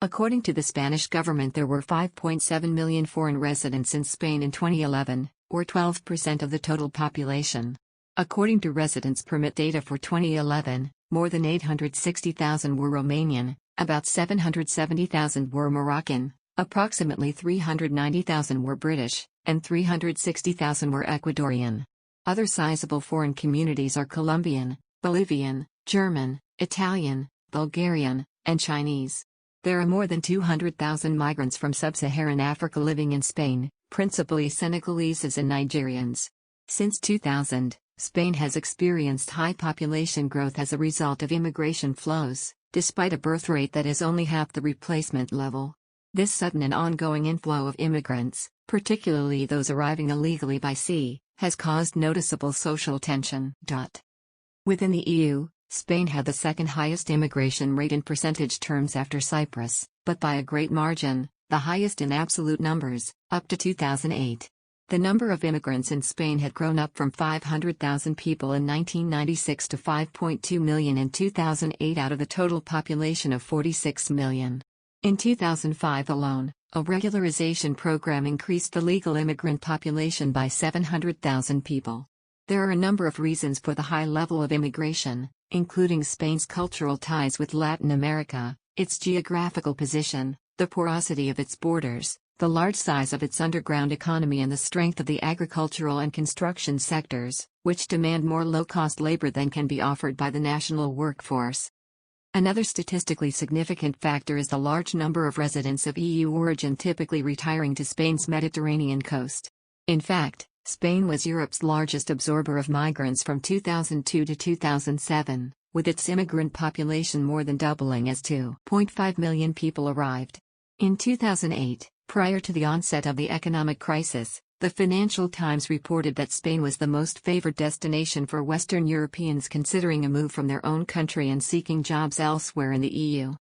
According to the Spanish government, there were 5.7 million foreign residents in Spain in 2011, or 12% of the total population. According to residence permit data for 2011, more than 860,000 were Romanian, about 770,000 were Moroccan, approximately 390,000 were British, and 360,000 were Ecuadorian. Other sizable foreign communities are Colombian, Bolivian, German, Italian, Bulgarian, and Chinese. There are more than 200,000 migrants from sub-Saharan Africa living in Spain, principally Senegalese and Nigerians. Since 2000, Spain has experienced high population growth as a result of immigration flows, despite a birth rate that is only half the replacement level. This sudden and ongoing inflow of immigrants, particularly those arriving illegally by sea, has caused noticeable social tension. Within the EU, Spain had the second highest immigration rate in percentage terms after Cyprus, but by a great margin, the highest in absolute numbers, up to 2008. The number of immigrants in Spain had grown up from 500,000 people in 1996 to 5.2 million in 2008 out of the total population of 46 million. In 2005 alone, a regularization program increased the legal immigrant population by 700,000 people. There are a number of reasons for the high level of immigration, including Spain's cultural ties with Latin America, its geographical position, the porosity of its borders, the large size of its underground economy and the strength of the agricultural and construction sectors, which demand more low-cost labor than can be offered by the national workforce. Another statistically significant factor is the large number of residents of EU origin typically retiring to Spain's Mediterranean coast. In fact, Spain was Europe's largest absorber of migrants from 2002 to 2007, with its immigrant population more than doubling as 2.5 million people arrived. In 2008, prior to the onset of the economic crisis, the Financial Times reported that Spain was the most favored destination for Western Europeans considering a move from their own country and seeking jobs elsewhere in the EU.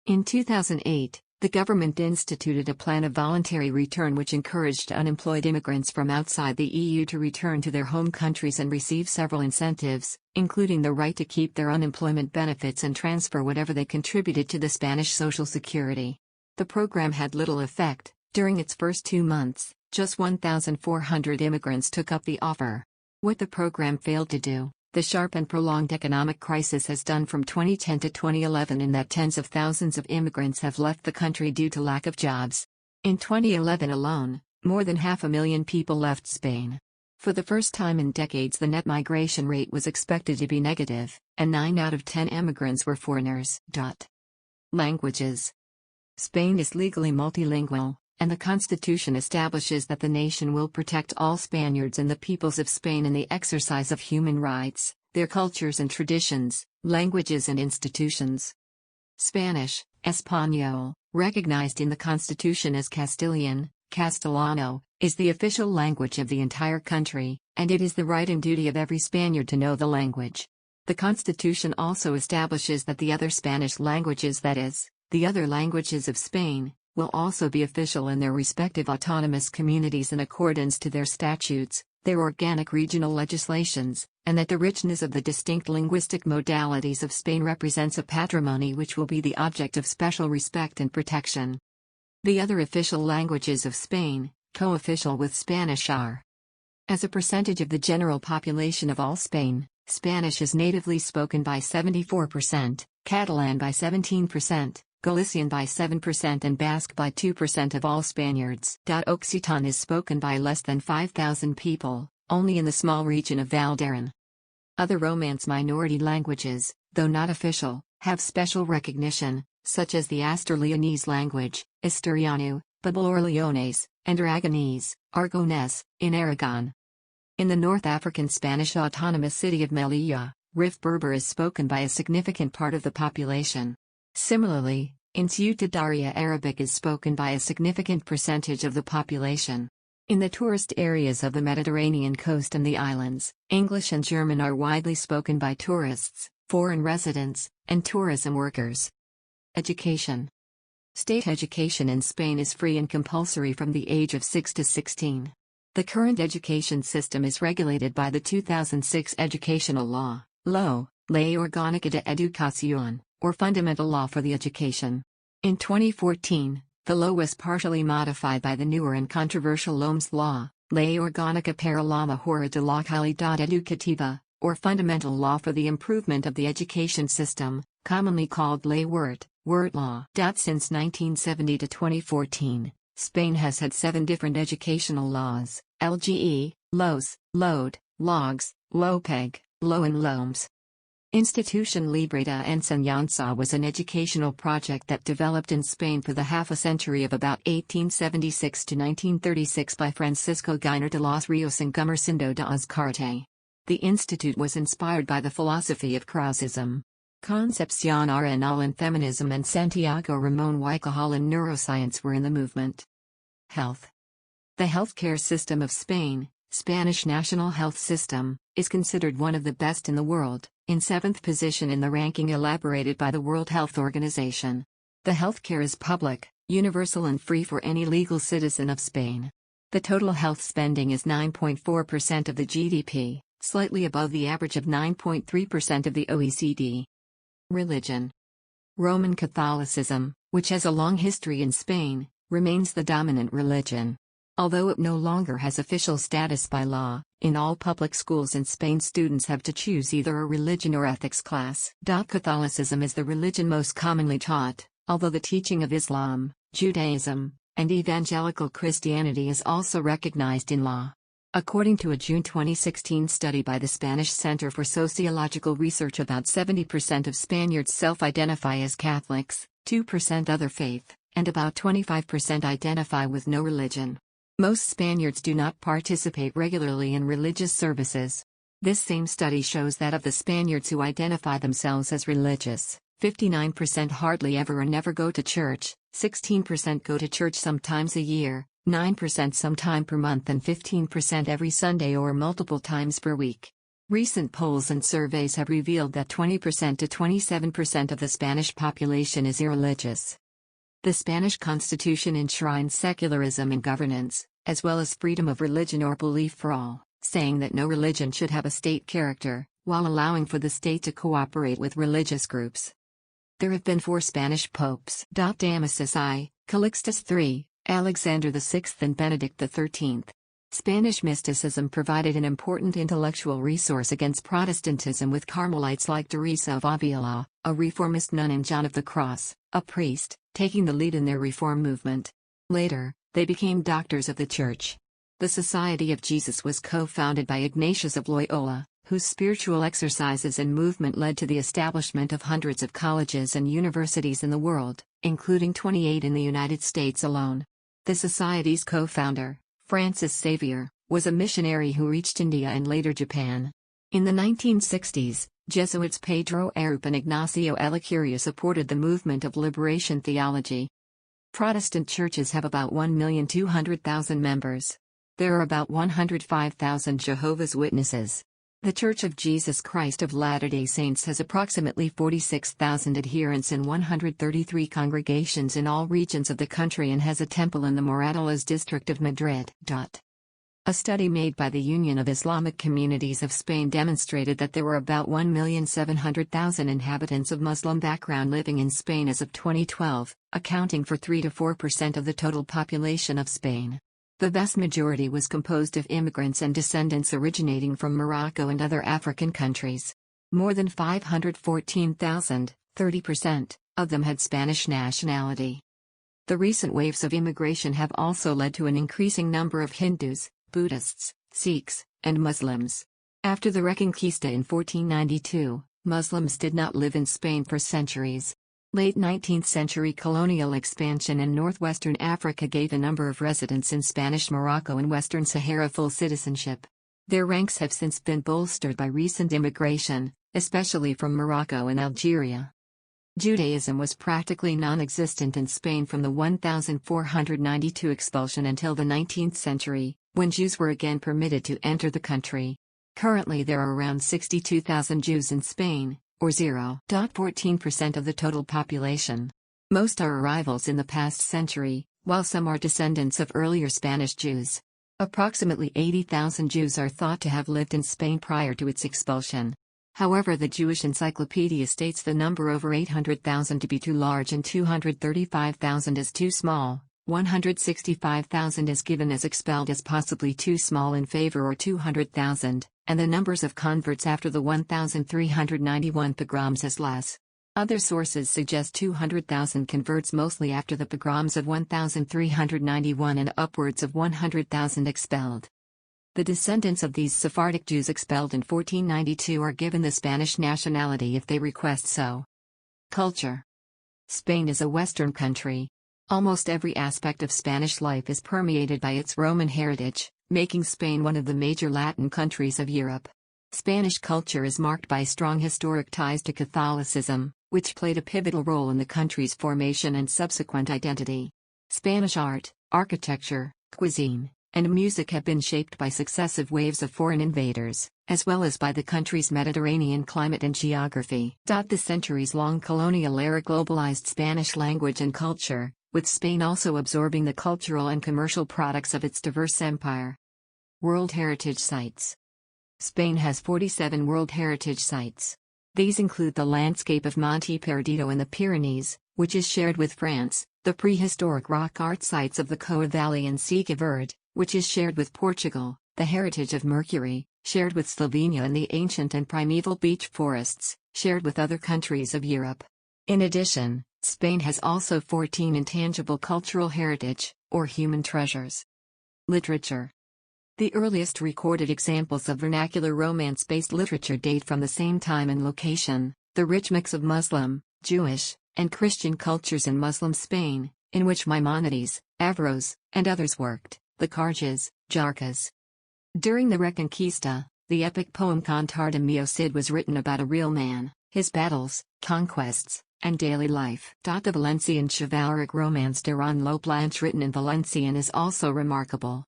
In 2008, the government instituted a plan of voluntary return which encouraged unemployed immigrants from outside the EU to return to their home countries and receive several incentives, including the right to keep their unemployment benefits and transfer whatever they contributed to the Spanish Social Security. The program had little effect. During its first 2 months, just 1,400 immigrants took up the offer. What the program failed to do, the sharp and prolonged economic crisis has done from 2010 to 2011 in that tens of thousands of immigrants have left the country due to lack of jobs. In 2011 alone, more than 500,000 people left Spain. For the first time in decades, the net migration rate was expected to be negative, and 9 out of 10 immigrants were foreigners. Languages. Spain is legally multilingual, and the Constitution establishes that the nation will protect all Spaniards and the peoples of Spain in the exercise of human rights, their cultures and traditions, languages and institutions. Spanish, Español, recognized in the Constitution as Castilian, Castellano, is the official language of the entire country, and it is the right and duty of every Spaniard to know the language. The Constitution also establishes that the other Spanish languages, that is, the other languages of Spain, will also be official in their respective autonomous communities in accordance to their statutes, their organic regional legislations, and that the richness of the distinct linguistic modalities of Spain represents a patrimony which will be the object of special respect and protection. The other official languages of Spain, co-official with Spanish, are: as a percentage of the general population of all Spain, Spanish is natively spoken by 74%, Catalan by 17%, Galician by 7% and Basque by 2% of all Spaniards. Occitan is spoken by less than 5,000 people, only in the small region of Val d'Aran. Other Romance minority languages, though not official, have special recognition, such as the Astur-Leonese language, Asturiano, Babalorleones, and Aragonese, Aragonés, in Aragon. In the North African Spanish autonomous city of Melilla, Rif Berber is spoken by a significant part of the population. Similarly, in Ceuta Daria Arabic is spoken by a significant percentage of the population. In the tourist areas of the Mediterranean coast and the islands, English and German are widely spoken by tourists, foreign residents, and tourism workers. Education. State education in Spain is free and compulsory from the age of 6 to 16. The current education system is regulated by the 2006 Educational Law, Ley Orgánica de Educación, or Fundamental Law for the Education. In 2014, the law was partially modified by the newer and controversial LOMS Law, Ley Orgánica para la Mejora de la Calidad Educativa, or Fundamental Law for the Improvement of the Education System, commonly called Ley Wert Law. Since 1970 to 2014, Spain has had 7 different educational laws: LGE, LOS, LOD, LOGS, LOPEG, LO and LOMS. Institución Libre de Enseñanza was an educational project that developed in Spain for the half a century of about 1876 to 1936 by Francisco Giner de los Rios and Gumersindo de Azcárate. The institute was inspired by the philosophy of Krausism. Concepción Arenal in feminism and Santiago Ramón y Cajal in neuroscience were in the movement. Health. The healthcare system of Spain, Spanish National Health System, is considered one of the best in the world, in 7th position in the ranking elaborated by the World Health Organization. The healthcare is public, universal and free for any legal citizen of Spain. The total health spending is 9.4% of the GDP, slightly above the average of 9.3% of the OECD. Religion. Roman Catholicism, which has a long history in Spain, remains the dominant religion. Although it no longer has official status by law, in all public schools in Spain students have to choose either a religion or ethics class. Catholicism is the religion most commonly taught, although the teaching of Islam, Judaism, and evangelical Christianity is also recognized in law. According to a June 2016 study by the Spanish Center for Sociological Research, about 70% of Spaniards self-identify as Catholics, 2% other faith, and about 25% identify with no religion. Most Spaniards do not participate regularly in religious services. This same study shows that of the Spaniards who identify themselves as religious, 59% hardly ever or never go to church, 16% go to church sometimes a year, 9% sometime per month, and 15% every Sunday or multiple times per week. Recent polls and surveys have revealed that 20% to 27% of the Spanish population is irreligious. The Spanish Constitution enshrines secularism in governance, as well as freedom of religion or belief for all, saying that no religion should have a state character, while allowing for the state to cooperate with religious groups. There have been 4 Spanish popes: Damasus I, Calixtus III, Alexander VI, and Benedict XIII. Spanish mysticism provided an important intellectual resource against Protestantism, with Carmelites like Teresa of Avila, a reformist nun, and John of the Cross, a priest, taking the lead in their reform movement. Later, they became doctors of the Church. The Society of Jesus was co-founded by Ignatius of Loyola, whose spiritual exercises and movement led to the establishment of hundreds of colleges and universities in the world, including 28 in the United States alone. The Society's co-founder, Francis Xavier, was a missionary who reached India and later Japan. In the 1960s, Jesuits Pedro Arup and Ignacio Ellacuria supported the movement of liberation theology. Protestant churches have about 1,200,000 members. There are about 105,000 Jehovah's Witnesses. The Church of Jesus Christ of Latter-day Saints has approximately 46,000 adherents in 133 congregations in all regions of the country and has a temple in the Moratolas district of Madrid. A study made by the Union of Islamic Communities of Spain demonstrated that there were about 1,700,000 inhabitants of Muslim background living in Spain as of 2012, accounting for 3 to 4% of the total population of Spain. The vast majority was composed of immigrants and descendants originating from Morocco and other African countries. More than 514,000, 30%, of them had Spanish nationality. The recent waves of immigration have also led to an increasing number of Hindus, Buddhists, Sikhs, and Muslims. After the Reconquista in 1492, Muslims did not live in Spain for centuries. Late 19th century colonial expansion in northwestern Africa gave a number of residents in Spanish Morocco and Western Sahara full citizenship. Their ranks have since been bolstered by recent immigration, especially from Morocco and Algeria. Judaism was practically non-existent in Spain from the 1492 expulsion until the 19th century, when Jews were again permitted to enter the country. Currently there are around 62,000 Jews in Spain, or 0.14% of the total population. Most are arrivals in the past century, while some are descendants of earlier Spanish Jews. Approximately 80,000 Jews are thought to have lived in Spain prior to its expulsion. However, the Jewish Encyclopedia states the number over 800,000 to be too large and 235,000 is too small. 165,000 is given as expelled as possibly too small in favor or 200,000, and the numbers of converts after the 1391 pogroms as less. Other sources suggest 200,000 converts mostly after the pogroms of 1391 and upwards of 100,000 expelled. The descendants of these Sephardic Jews expelled in 1492 are given the Spanish nationality if they request so. Culture. Spain is a Western country. Almost every aspect of Spanish life is permeated by its Roman heritage, making Spain one of the major Latin countries of Europe. Spanish culture is marked by strong historic ties to Catholicism, which played a pivotal role in the country's formation and subsequent identity. Spanish art, architecture, cuisine, and music have been shaped by successive waves of foreign invaders, as well as by the country's Mediterranean climate and geography. The centuries-long colonial era globalized Spanish language and culture, with Spain also absorbing the cultural and commercial products of its diverse empire. World Heritage Sites. Spain has 47 World Heritage Sites. These include the landscape of Monte Perdido in the Pyrenees, which is shared with France, the prehistoric rock art sites of the Coa Valley and Sica Verde, which is shared with Portugal, the heritage of Mercury, shared with Slovenia, and the ancient and primeval beech forests, shared with other countries of Europe. In addition, Spain has also 14 intangible cultural heritage, or human treasures. Literature. The earliest recorded examples of vernacular Romance-based literature date from the same time and location, the rich mix of Muslim, Jewish, and Christian cultures in Muslim Spain, in which Maimonides, Averroes, and others worked, the Carjas, Jarcas. During the Reconquista, the epic poem Cantar de Mio Cid was written about a real man, his battles, conquests, and daily life. The Valencian chivalric romance Durand lo Blanche written in Valencian is also remarkable.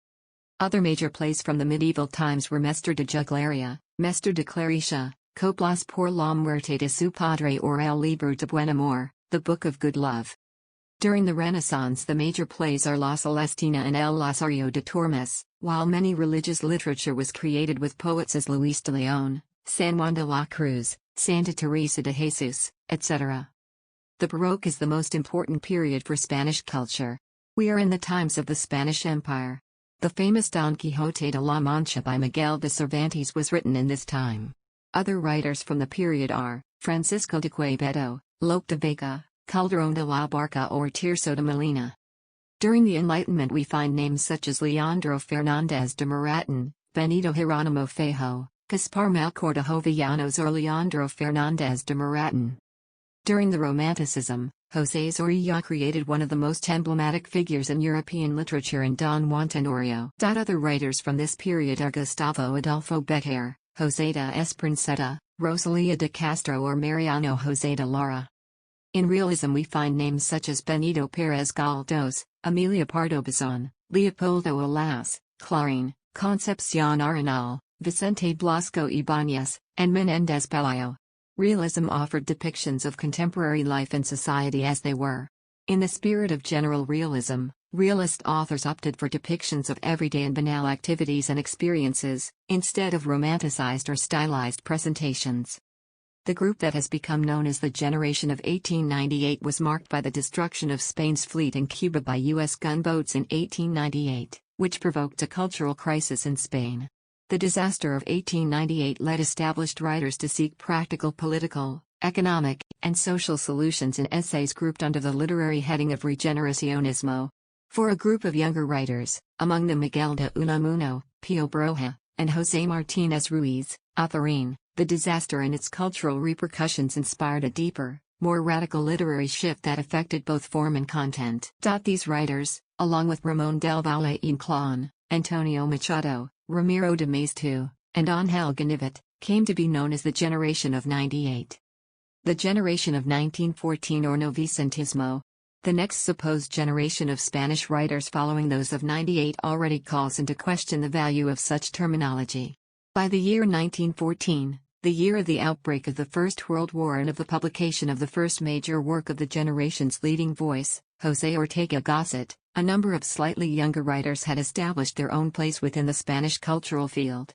Other major plays from the medieval times were Mestre de Juglaria, Mestre de Claricia, Coplas por la muerte de su padre or El libro de buen amor, the Book of Good Love. During the Renaissance the major plays are La Celestina and El Lazarillo de Tormes, while many religious literature was created with poets as Luis de Leon, San Juan de la Cruz, Santa Teresa de Jesus, etc. The Baroque is the most important period for Spanish culture. We are in the times of the Spanish Empire. The famous Don Quixote de la Mancha by Miguel de Cervantes was written in this time. Other writers from the period are Francisco de Quevedo, Lope de Vega, Calderón de la Barca or Tirso de Molina. During the Enlightenment we find names such as Leandro Fernández de Moratin, Benito Jerónimo Feijó, Gaspar Melchor de Jovellanos or Leandro Fernández de Moratin. During the Romanticism, José Zorrilla created one of the most emblematic figures in European literature in Don Juan Tenorio. Other writers from this period are Gustavo Adolfo Bécquer, José de Esprinceta, Rosalía de Castro or Mariano José de Lara. In realism we find names such as Benito Pérez Galdós, Emilia Pardo Bazán, Leopoldo Alas, Clarín, Concepción Arenal, Vicente Blasco Ibáñez, and Menéndez Pelayo. Realism offered depictions of contemporary life and society as they were. In the spirit of general realism, realist authors opted for depictions of everyday and banal activities and experiences, instead of romanticized or stylized presentations. The group that has become known as the Generation of 1898 was marked by the destruction of Spain's fleet in Cuba by U.S. gunboats in 1898, which provoked a cultural crisis in Spain. The disaster of 1898 led established writers to seek practical political, economic, and social solutions in essays grouped under the literary heading of Regeneracionismo. For a group of younger writers, among them Miguel de Unamuno, Pío Baroja, and José Martínez Ruiz, Azorín, the disaster and its cultural repercussions inspired a deeper, more radical literary shift that affected both form and content. These writers, along with Ramón del Valle Inclán, Antonio Machado, Ramiro de Maeztu, and Ángel Ganivet, came to be known as the Generation of 98. The generation of 1914 or Novecentismo, the next supposed generation of Spanish writers following those of 98, already calls into question the value of such terminology. By the year 1914, the year of the outbreak of the First World War and of the publication of the first major work of the generation's leading voice, José Ortega Gasset, a number of slightly younger writers had established their own place within the Spanish cultural field.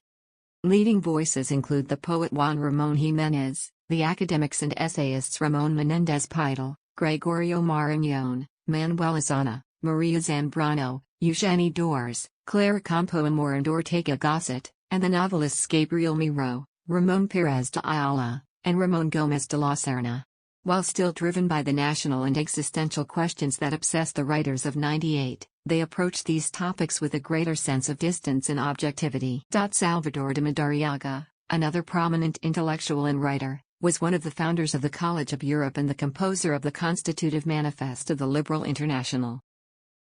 Leading voices include the poet Juan Ramón Jiménez, the academics and essayists Ramón Menéndez Pidal, Gregorio Marañón, Manuel Azana, Maria Zambrano, Eugenie Dors, Clara Campoamor and Ortega Gasset, and the novelists Gabriel Miró, Ramón Pérez de Ayala, and Ramón Gómez de la Serna. While still driven by the national and existential questions that obsess the writers of 98, they approach these topics with a greater sense of distance and objectivity. Salvador de Madariaga, another prominent intellectual and writer, was one of the founders of the College of Europe and the composer of the constitutive manifest of the Liberal International.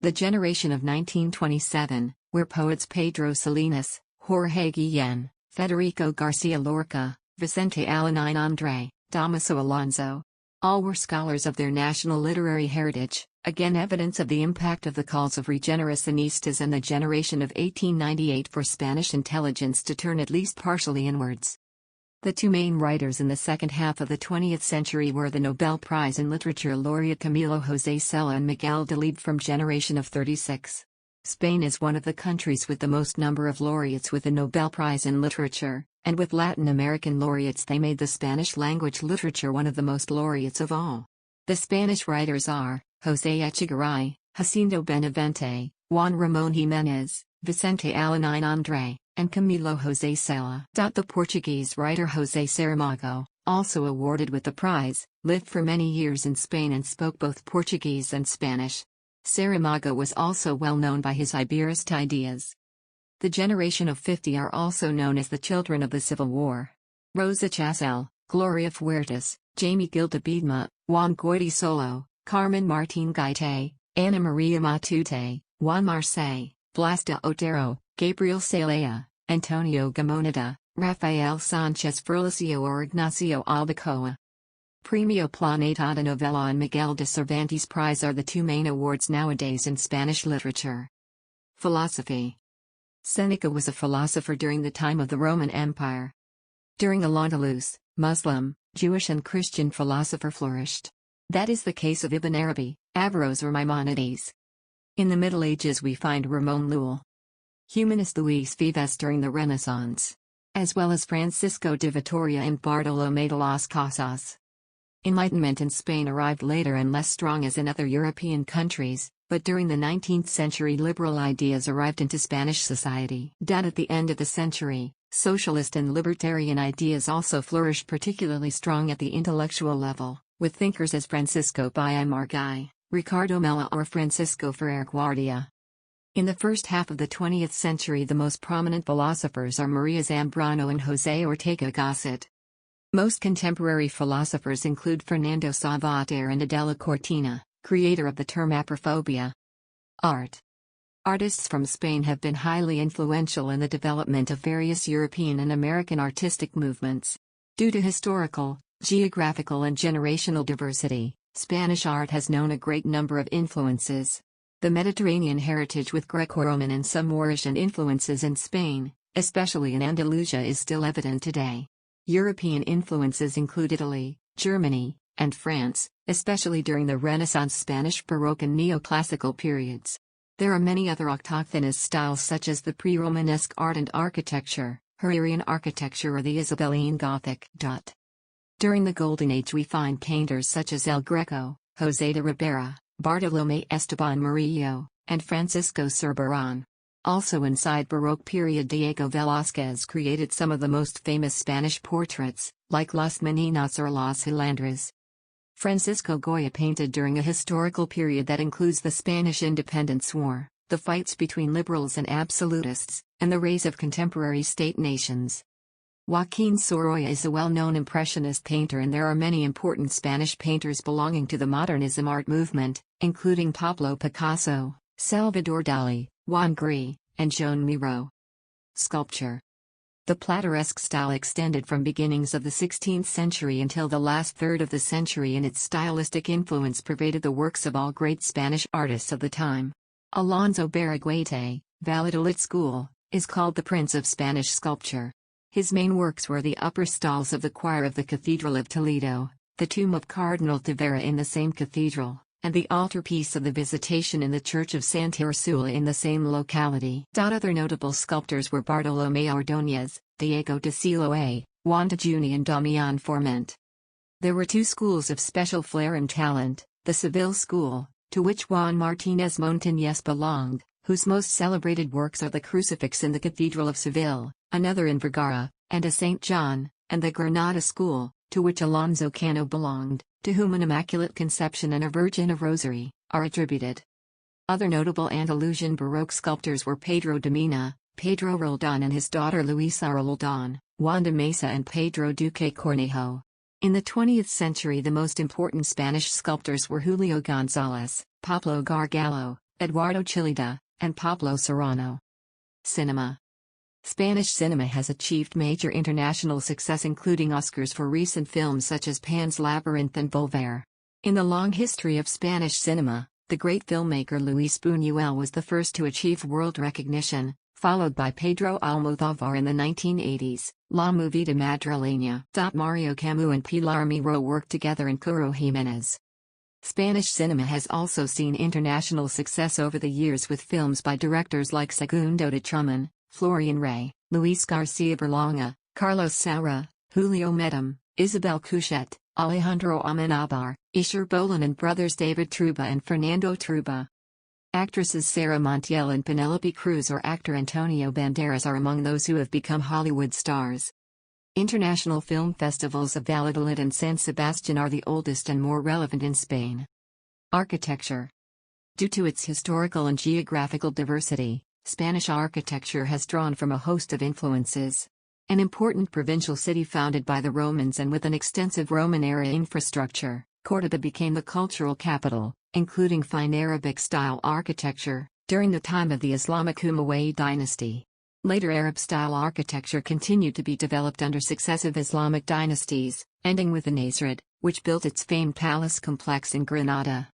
The generation of 1927, where poets Pedro Salinas, Jorge Guillén, Federico García Lorca, Vicente Alanine André, Damaso Alonso, all were scholars of their national literary heritage, again evidence of the impact of the calls of regeneracionistas and the generation of 1898 for Spanish intelligence to turn at least partially inwards. The two main writers in the second half of the 20th century were the Nobel Prize in Literature laureate Camilo José Cela and Miguel Delibes from Generation of 36. Spain is one of the countries with the most number of laureates with the Nobel Prize in Literature, and with Latin American laureates they made the Spanish-language literature one of the most laureates of all. The Spanish writers are José Echegaray, Jacinto Benavente, Juan Ramón Jiménez, Vicente Alanine André, and Camilo José Cela. The Portuguese writer José Saramago, also awarded with the prize, lived for many years in Spain and spoke both Portuguese and Spanish. Saramago was also well known by his Iberist ideas. The generation of 50 are also known as the children of the Civil War. Rosa Chasel, Gloria Fuertes, Jamie Gilda Biedma, Juan Goiti Solo, Carmen Martín Gaite, Ana Maria Matute, Juan Marce, Blasta Otero, Gabriel Celaya, Antonio Gamoneda, Rafael Sánchez Ferlicio or Ignacio Albacoa. Premio Planeta de Novela and Miguel de Cervantes Prize are the two main awards nowadays in Spanish literature. Philosophy. Seneca was a philosopher during the time of the Roman Empire. During Al-Andalus, Muslim, Jewish and Christian philosopher flourished. That is the case of Ibn Arabi, Averroes or Maimonides. In the Middle Ages we find Ramon Llull. Humanist Luis Vives during the Renaissance. As well as Francisco de Vitoria and Bartolomé de las Casas. Enlightenment in Spain arrived later and less strong as in other European countries, but during the 19th century liberal ideas arrived into Spanish society. At the end of the century, socialist and libertarian ideas also flourished particularly strong at the intellectual level, with thinkers as Francisco Villa Margall, Ricardo Mella or Francisco Ferrer Guardia. In the first half of the 20th century the most prominent philosophers are Maria Zambrano and José Ortega Gasset. Most contemporary philosophers include Fernando Savater and Adela Cortina, creator of the term aprophobia. Art. Artists from Spain have been highly influential in the development of various European and American artistic movements. Due to historical, geographical and generational diversity, Spanish art has known a great number of influences. The Mediterranean heritage with Greco-Roman and some Moorish influences in Spain, especially in Andalusia, is still evident today. European influences include Italy, Germany, and France, especially during the Renaissance Spanish Baroque and Neoclassical periods. There are many other autochthonous styles such as the pre-Romanesque art and architecture, Herrerian architecture or the Isabelline Gothic. During the Golden Age we find painters such as El Greco, José de Ribera, Bartolomé Esteban Murillo, and Francisco Zurbarán. Also inside Baroque period Diego Velázquez created some of the most famous Spanish portraits, like Las Meninas or Las Hilandras. Francisco Goya painted during a historical period that includes the Spanish Independence War, the fights between liberals and absolutists, and the rise of contemporary state nations. Joaquín Sorolla is a well-known Impressionist painter, and there are many important Spanish painters belonging to the Modernism art movement, including Pablo Picasso, Salvador Dalí, Juan Gris, and Joan Miró. Sculpture. The Plateresque style extended from beginnings of the 16th century until the last third of the century, and its stylistic influence pervaded the works of all great Spanish artists of the time. Alonso Barraguete, Valladolid School, is called the Prince of Spanish Sculpture. His main works were the upper stalls of the choir of the Cathedral of Toledo, the tomb of Cardinal Tavera in the same cathedral, and the altarpiece of the Visitation in the Church of Santa Ursula in the same locality. Other notable sculptors were Bartolomé Ordóñez, Diego de Siloé, Juan de Juni, and Damián Forment. There were two schools of special flair and talent: the Seville School, to which Juan Martínez Montañés belonged, whose most celebrated works are the Crucifix in the Cathedral of Seville, another in Vergara, and a St. John; and the Granada School, to which Alonso Cano belonged, to whom an Immaculate Conception and a Virgin of Rosary are attributed. Other notable Andalusian Baroque sculptors were Pedro de Mena, Pedro Roldán and his daughter Luisa Roldán, Juan de Mesa and Pedro Duque Cornejo. In the 20th century, the most important Spanish sculptors were Julio González, Pablo Gargallo, Eduardo Chillida, and Pablo Serrano. Cinema. Spanish cinema has achieved major international success, including Oscars for recent films such as Pan's Labyrinth and Volver. In the long history of Spanish cinema, the great filmmaker Luis Buñuel was the first to achieve world recognition, followed by Pedro Almodóvar in the 1980s, La Movida Madrileña. Mario Camus and Pilar Miró worked together in Curro Jiménez. Spanish cinema has also seen international success over the years with films by directors like Segundo de Truman, Florian Rey, Luis García Berlanga, Carlos Saura, Julio Medem, Isabel Couchet, Alejandro Amenábar, Isher Bolin, and brothers David Truba and Fernando Truba. Actresses Sarah Montiel and Penelope Cruz or actor Antonio Banderas are among those who have become Hollywood stars. International film festivals of Valladolid and San Sebastian are the oldest and more relevant in Spain. Architecture. Due to its historical and geographical diversity, Spanish architecture has drawn from a host of influences. An important provincial city founded by the Romans and with an extensive Roman-era infrastructure, Córdoba became the cultural capital, including fine Arabic-style architecture, during the time of the Islamic Umayyad dynasty. Later Arab-style architecture continued to be developed under successive Islamic dynasties, ending with the Nasrid, which built its famed palace complex in Granada.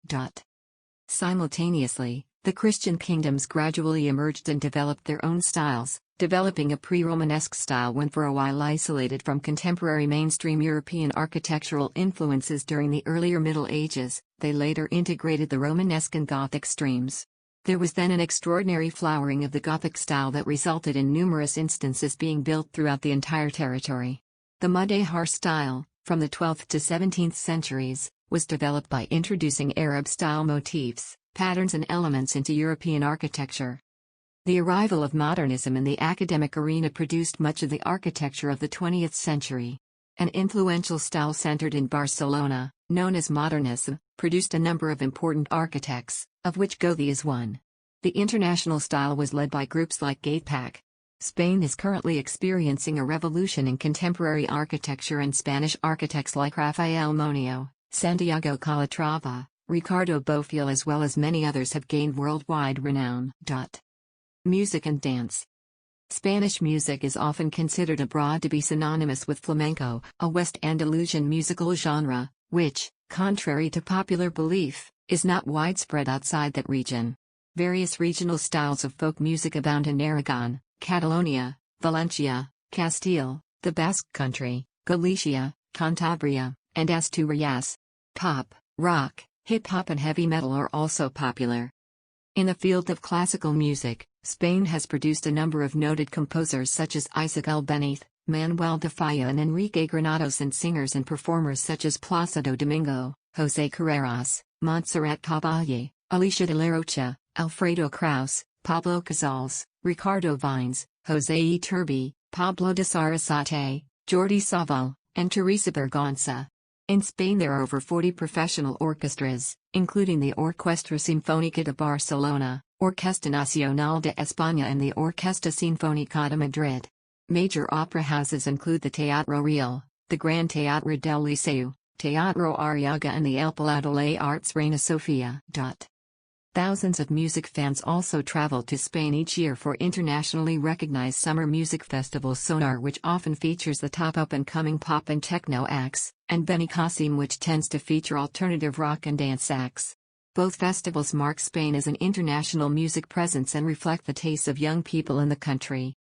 Simultaneously, the Christian kingdoms gradually emerged and developed their own styles, developing a pre-Romanesque style when for a while isolated from contemporary mainstream European architectural influences during the earlier Middle Ages. They later integrated the Romanesque and Gothic streams. There was then an extraordinary flowering of the Gothic style that resulted in numerous instances being built throughout the entire territory. The Mudéjar style, from the 12th to 17th centuries, was developed by introducing Arab-style motifs, patterns and elements into European architecture. The arrival of modernism in the academic arena produced much of the architecture of the 20th century. An influential style centered in Barcelona, known as Modernism, produced a number of important architects, of which Gaudí is one. The international style was led by groups like GAIPAC. Spain is currently experiencing a revolution in contemporary architecture, and Spanish architects like Rafael Moneo, Santiago Calatrava, Ricardo Bofill as well as many others have gained worldwide renown. Music and dance. Spanish music is often considered abroad to be synonymous with flamenco, a West Andalusian musical genre, which, contrary to popular belief, is not widespread outside that region. Various regional styles of folk music abound in Aragon, Catalonia, Valencia, Castile, the Basque Country, Galicia, Cantabria, and Asturias. Pop, rock, hip-hop and heavy metal are also popular. In the field of classical music, Spain has produced a number of noted composers such as Isaac Albéniz, Manuel de Falla and Enrique Granados, and singers and performers such as Plácido Domingo, José Carreras, Montserrat Caballé, Alicia de la Rocha, Alfredo Kraus, Pablo Casals, Ricardo Vines, José Iturbi, Pablo de Sarasate, Jordi Savall, and Teresa Berganza. In Spain there are over 40 professional orchestras, including the Orquestra Sinfónica de Barcelona, Orquesta Nacional de España and the Orquesta Sinfónica de Madrid. Major opera houses include the Teatro Real, the Gran Teatre del Liceu, Teatro Arriaga and the El Palau de Arts Reina Sofia. Thousands of music fans also travel to Spain each year for internationally recognized summer music festival Sonar, which often features the top up-and-coming pop and techno acts, and Benicàssim, which tends to feature alternative rock and dance acts. Both festivals mark Spain as an international music presence and reflect the tastes of young people in the country.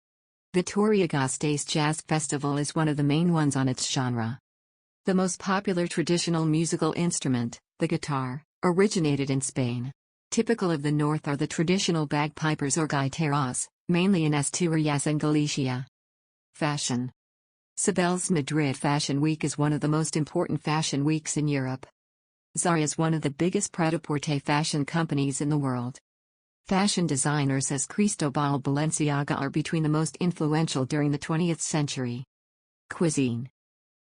Vitoria-Gasteiz Jazz Festival is one of the main ones on its genre. The most popular traditional musical instrument, the guitar, originated in Spain. Typical of the north are the traditional bagpipers or gaiteros, mainly in Asturias and Galicia. Fashion. Sabel's Madrid Fashion Week is one of the most important fashion weeks in Europe. Zara is one of the biggest pret-a-porter fashion companies in the world. Fashion designers as Cristobal Balenciaga are between the most influential during the 20th century. Cuisine.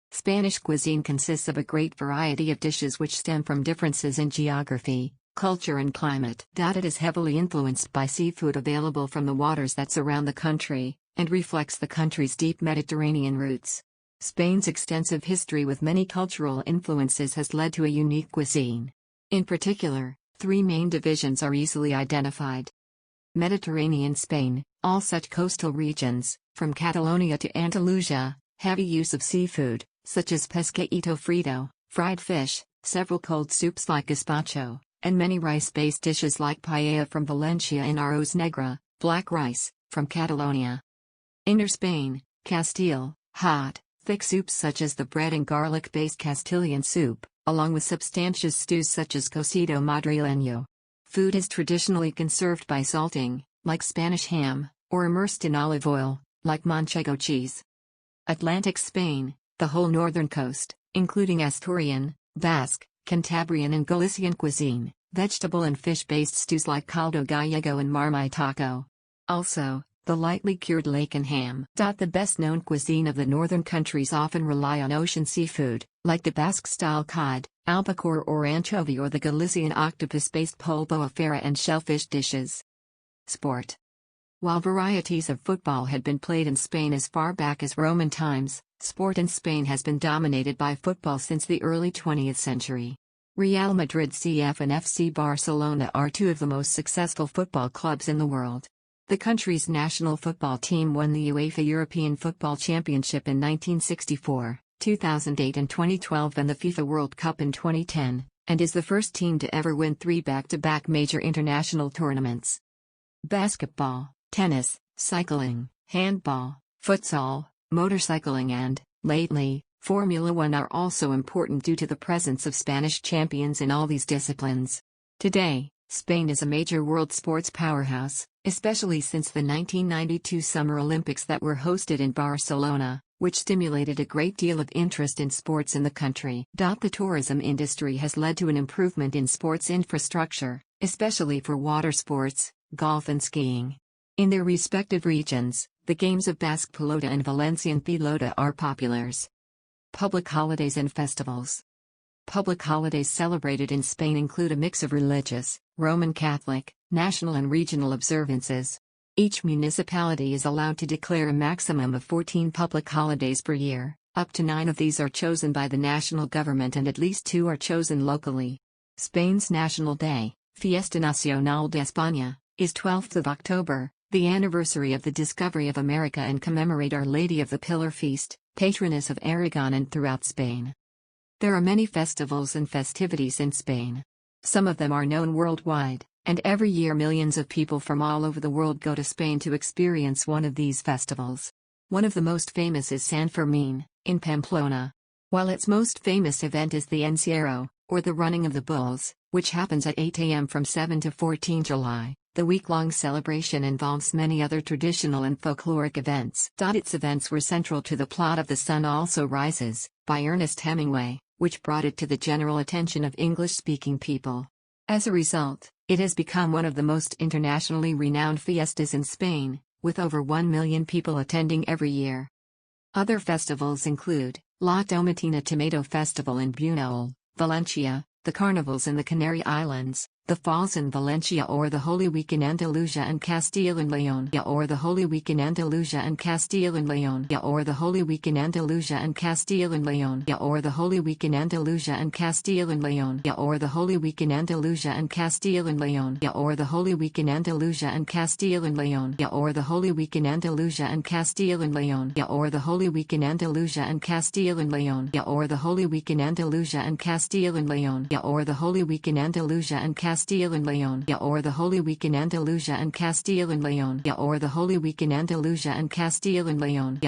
Spanish cuisine consists of a great variety of dishes which stem from differences in geography, culture and climate. It is heavily influenced by seafood available from the waters that surround the country, and reflects the country's deep Mediterranean roots. Spain's extensive history with many cultural influences has led to a unique cuisine. In particular, three main divisions are easily identified. Mediterranean Spain, all such coastal regions, from Catalonia to Andalusia, heavy use of seafood, such as pescadito frito, fried fish, several cold soups like gazpacho, and many rice-based dishes like paella from Valencia and arroz negra, black rice, from Catalonia. Inner Spain, Castile, hot, thick soups such as the bread and garlic-based Castilian soup, along with substantious stews such as cocido madrileño. Food is traditionally conserved by salting, like Spanish ham, or immersed in olive oil, like manchego cheese. Atlantic Spain, the whole northern coast, including Asturian, Basque, Cantabrian and Galician cuisine, vegetable and fish-based stews like caldo gallego and marmitaco. Also, the lightly cured lake and ham. The best-known cuisine of the northern countries often rely on ocean seafood, like the Basque-style cod, albacore or anchovy, or the Galician octopus-based polvo a fera and shellfish dishes. Sport. While varieties of football had been played in Spain as far back as Roman times, sport in Spain has been dominated by football since the early 20th century. Real Madrid CF and FC Barcelona are two of the most successful football clubs in the world. The country's national football team won the UEFA European Football Championship in 1964, 2008 and 2012 and the FIFA World Cup in 2010, and is the first team to ever win 3 back-to-back major international tournaments. Basketball, tennis, cycling, handball, futsal, motorcycling and, lately, Formula One are also important due to the presence of Spanish champions in all these disciplines. Today, Spain is a major world sports powerhouse, especially since the 1992 Summer Olympics that were hosted in Barcelona, which stimulated a great deal of interest in sports in the country. The tourism industry has led to an improvement in sports infrastructure, especially for water sports, golf and skiing. In their respective regions, the games of Basque Pelota and Valencian Pelota are populars. Public holidays and festivals. Public holidays celebrated in Spain include a mix of religious, Roman Catholic, national and regional observances. Each municipality is allowed to declare a maximum of 14 public holidays per year. Up to 9 of these are chosen by the national government and at least 2 are chosen locally. Spain's national day, Fiesta Nacional de España, is 12th of October, the anniversary of the discovery of America, and commemorate Our Lady of the Pillar Feast, patroness of Aragon and throughout Spain. There are many festivals and festivities in Spain. Some of them are known worldwide, and every year millions of people from all over the world go to Spain to experience one of these festivals. One of the most famous is San Fermín, in Pamplona. While its most famous event is the Encierro, or the Running of the Bulls, which happens at 8 a.m. from 7 to 14 July, the week-long celebration involves many other traditional and folkloric events. Its events were central to the plot of The Sun Also Rises, by Ernest Hemingway, which brought it to the general attention of English-speaking people. As a result, it has become one of the most internationally renowned fiestas in Spain, with over 1 million people attending every year. Other festivals include La Tomatina Tomato Festival in Buñol, Valencia, the carnivals in the Canary Islands, The Falls in Valencia or the Holy Week in Andalusia and Castile and Leon or the Holy Week in Andalusia and Castile and Leon or the Holy Week in Andalusia and Castile and Leon or the Holy Week in Andalusia and Castile and Leon or the Holy Week in Andalusia and Castile and Leon or the Holy Week in Andalusia and Castile and Leon or the Holy Week in Andalusia and Castile and Leon or the Holy Week in Andalusia and Castile and Leon or the Holy Week in Andalusia and Castile and Leon or the Holy Week in Andalusia and Castile and Leon or the Holy Week in Andalusia and Castile and Leon or the Holy Week in Andalusia and Castile and Leon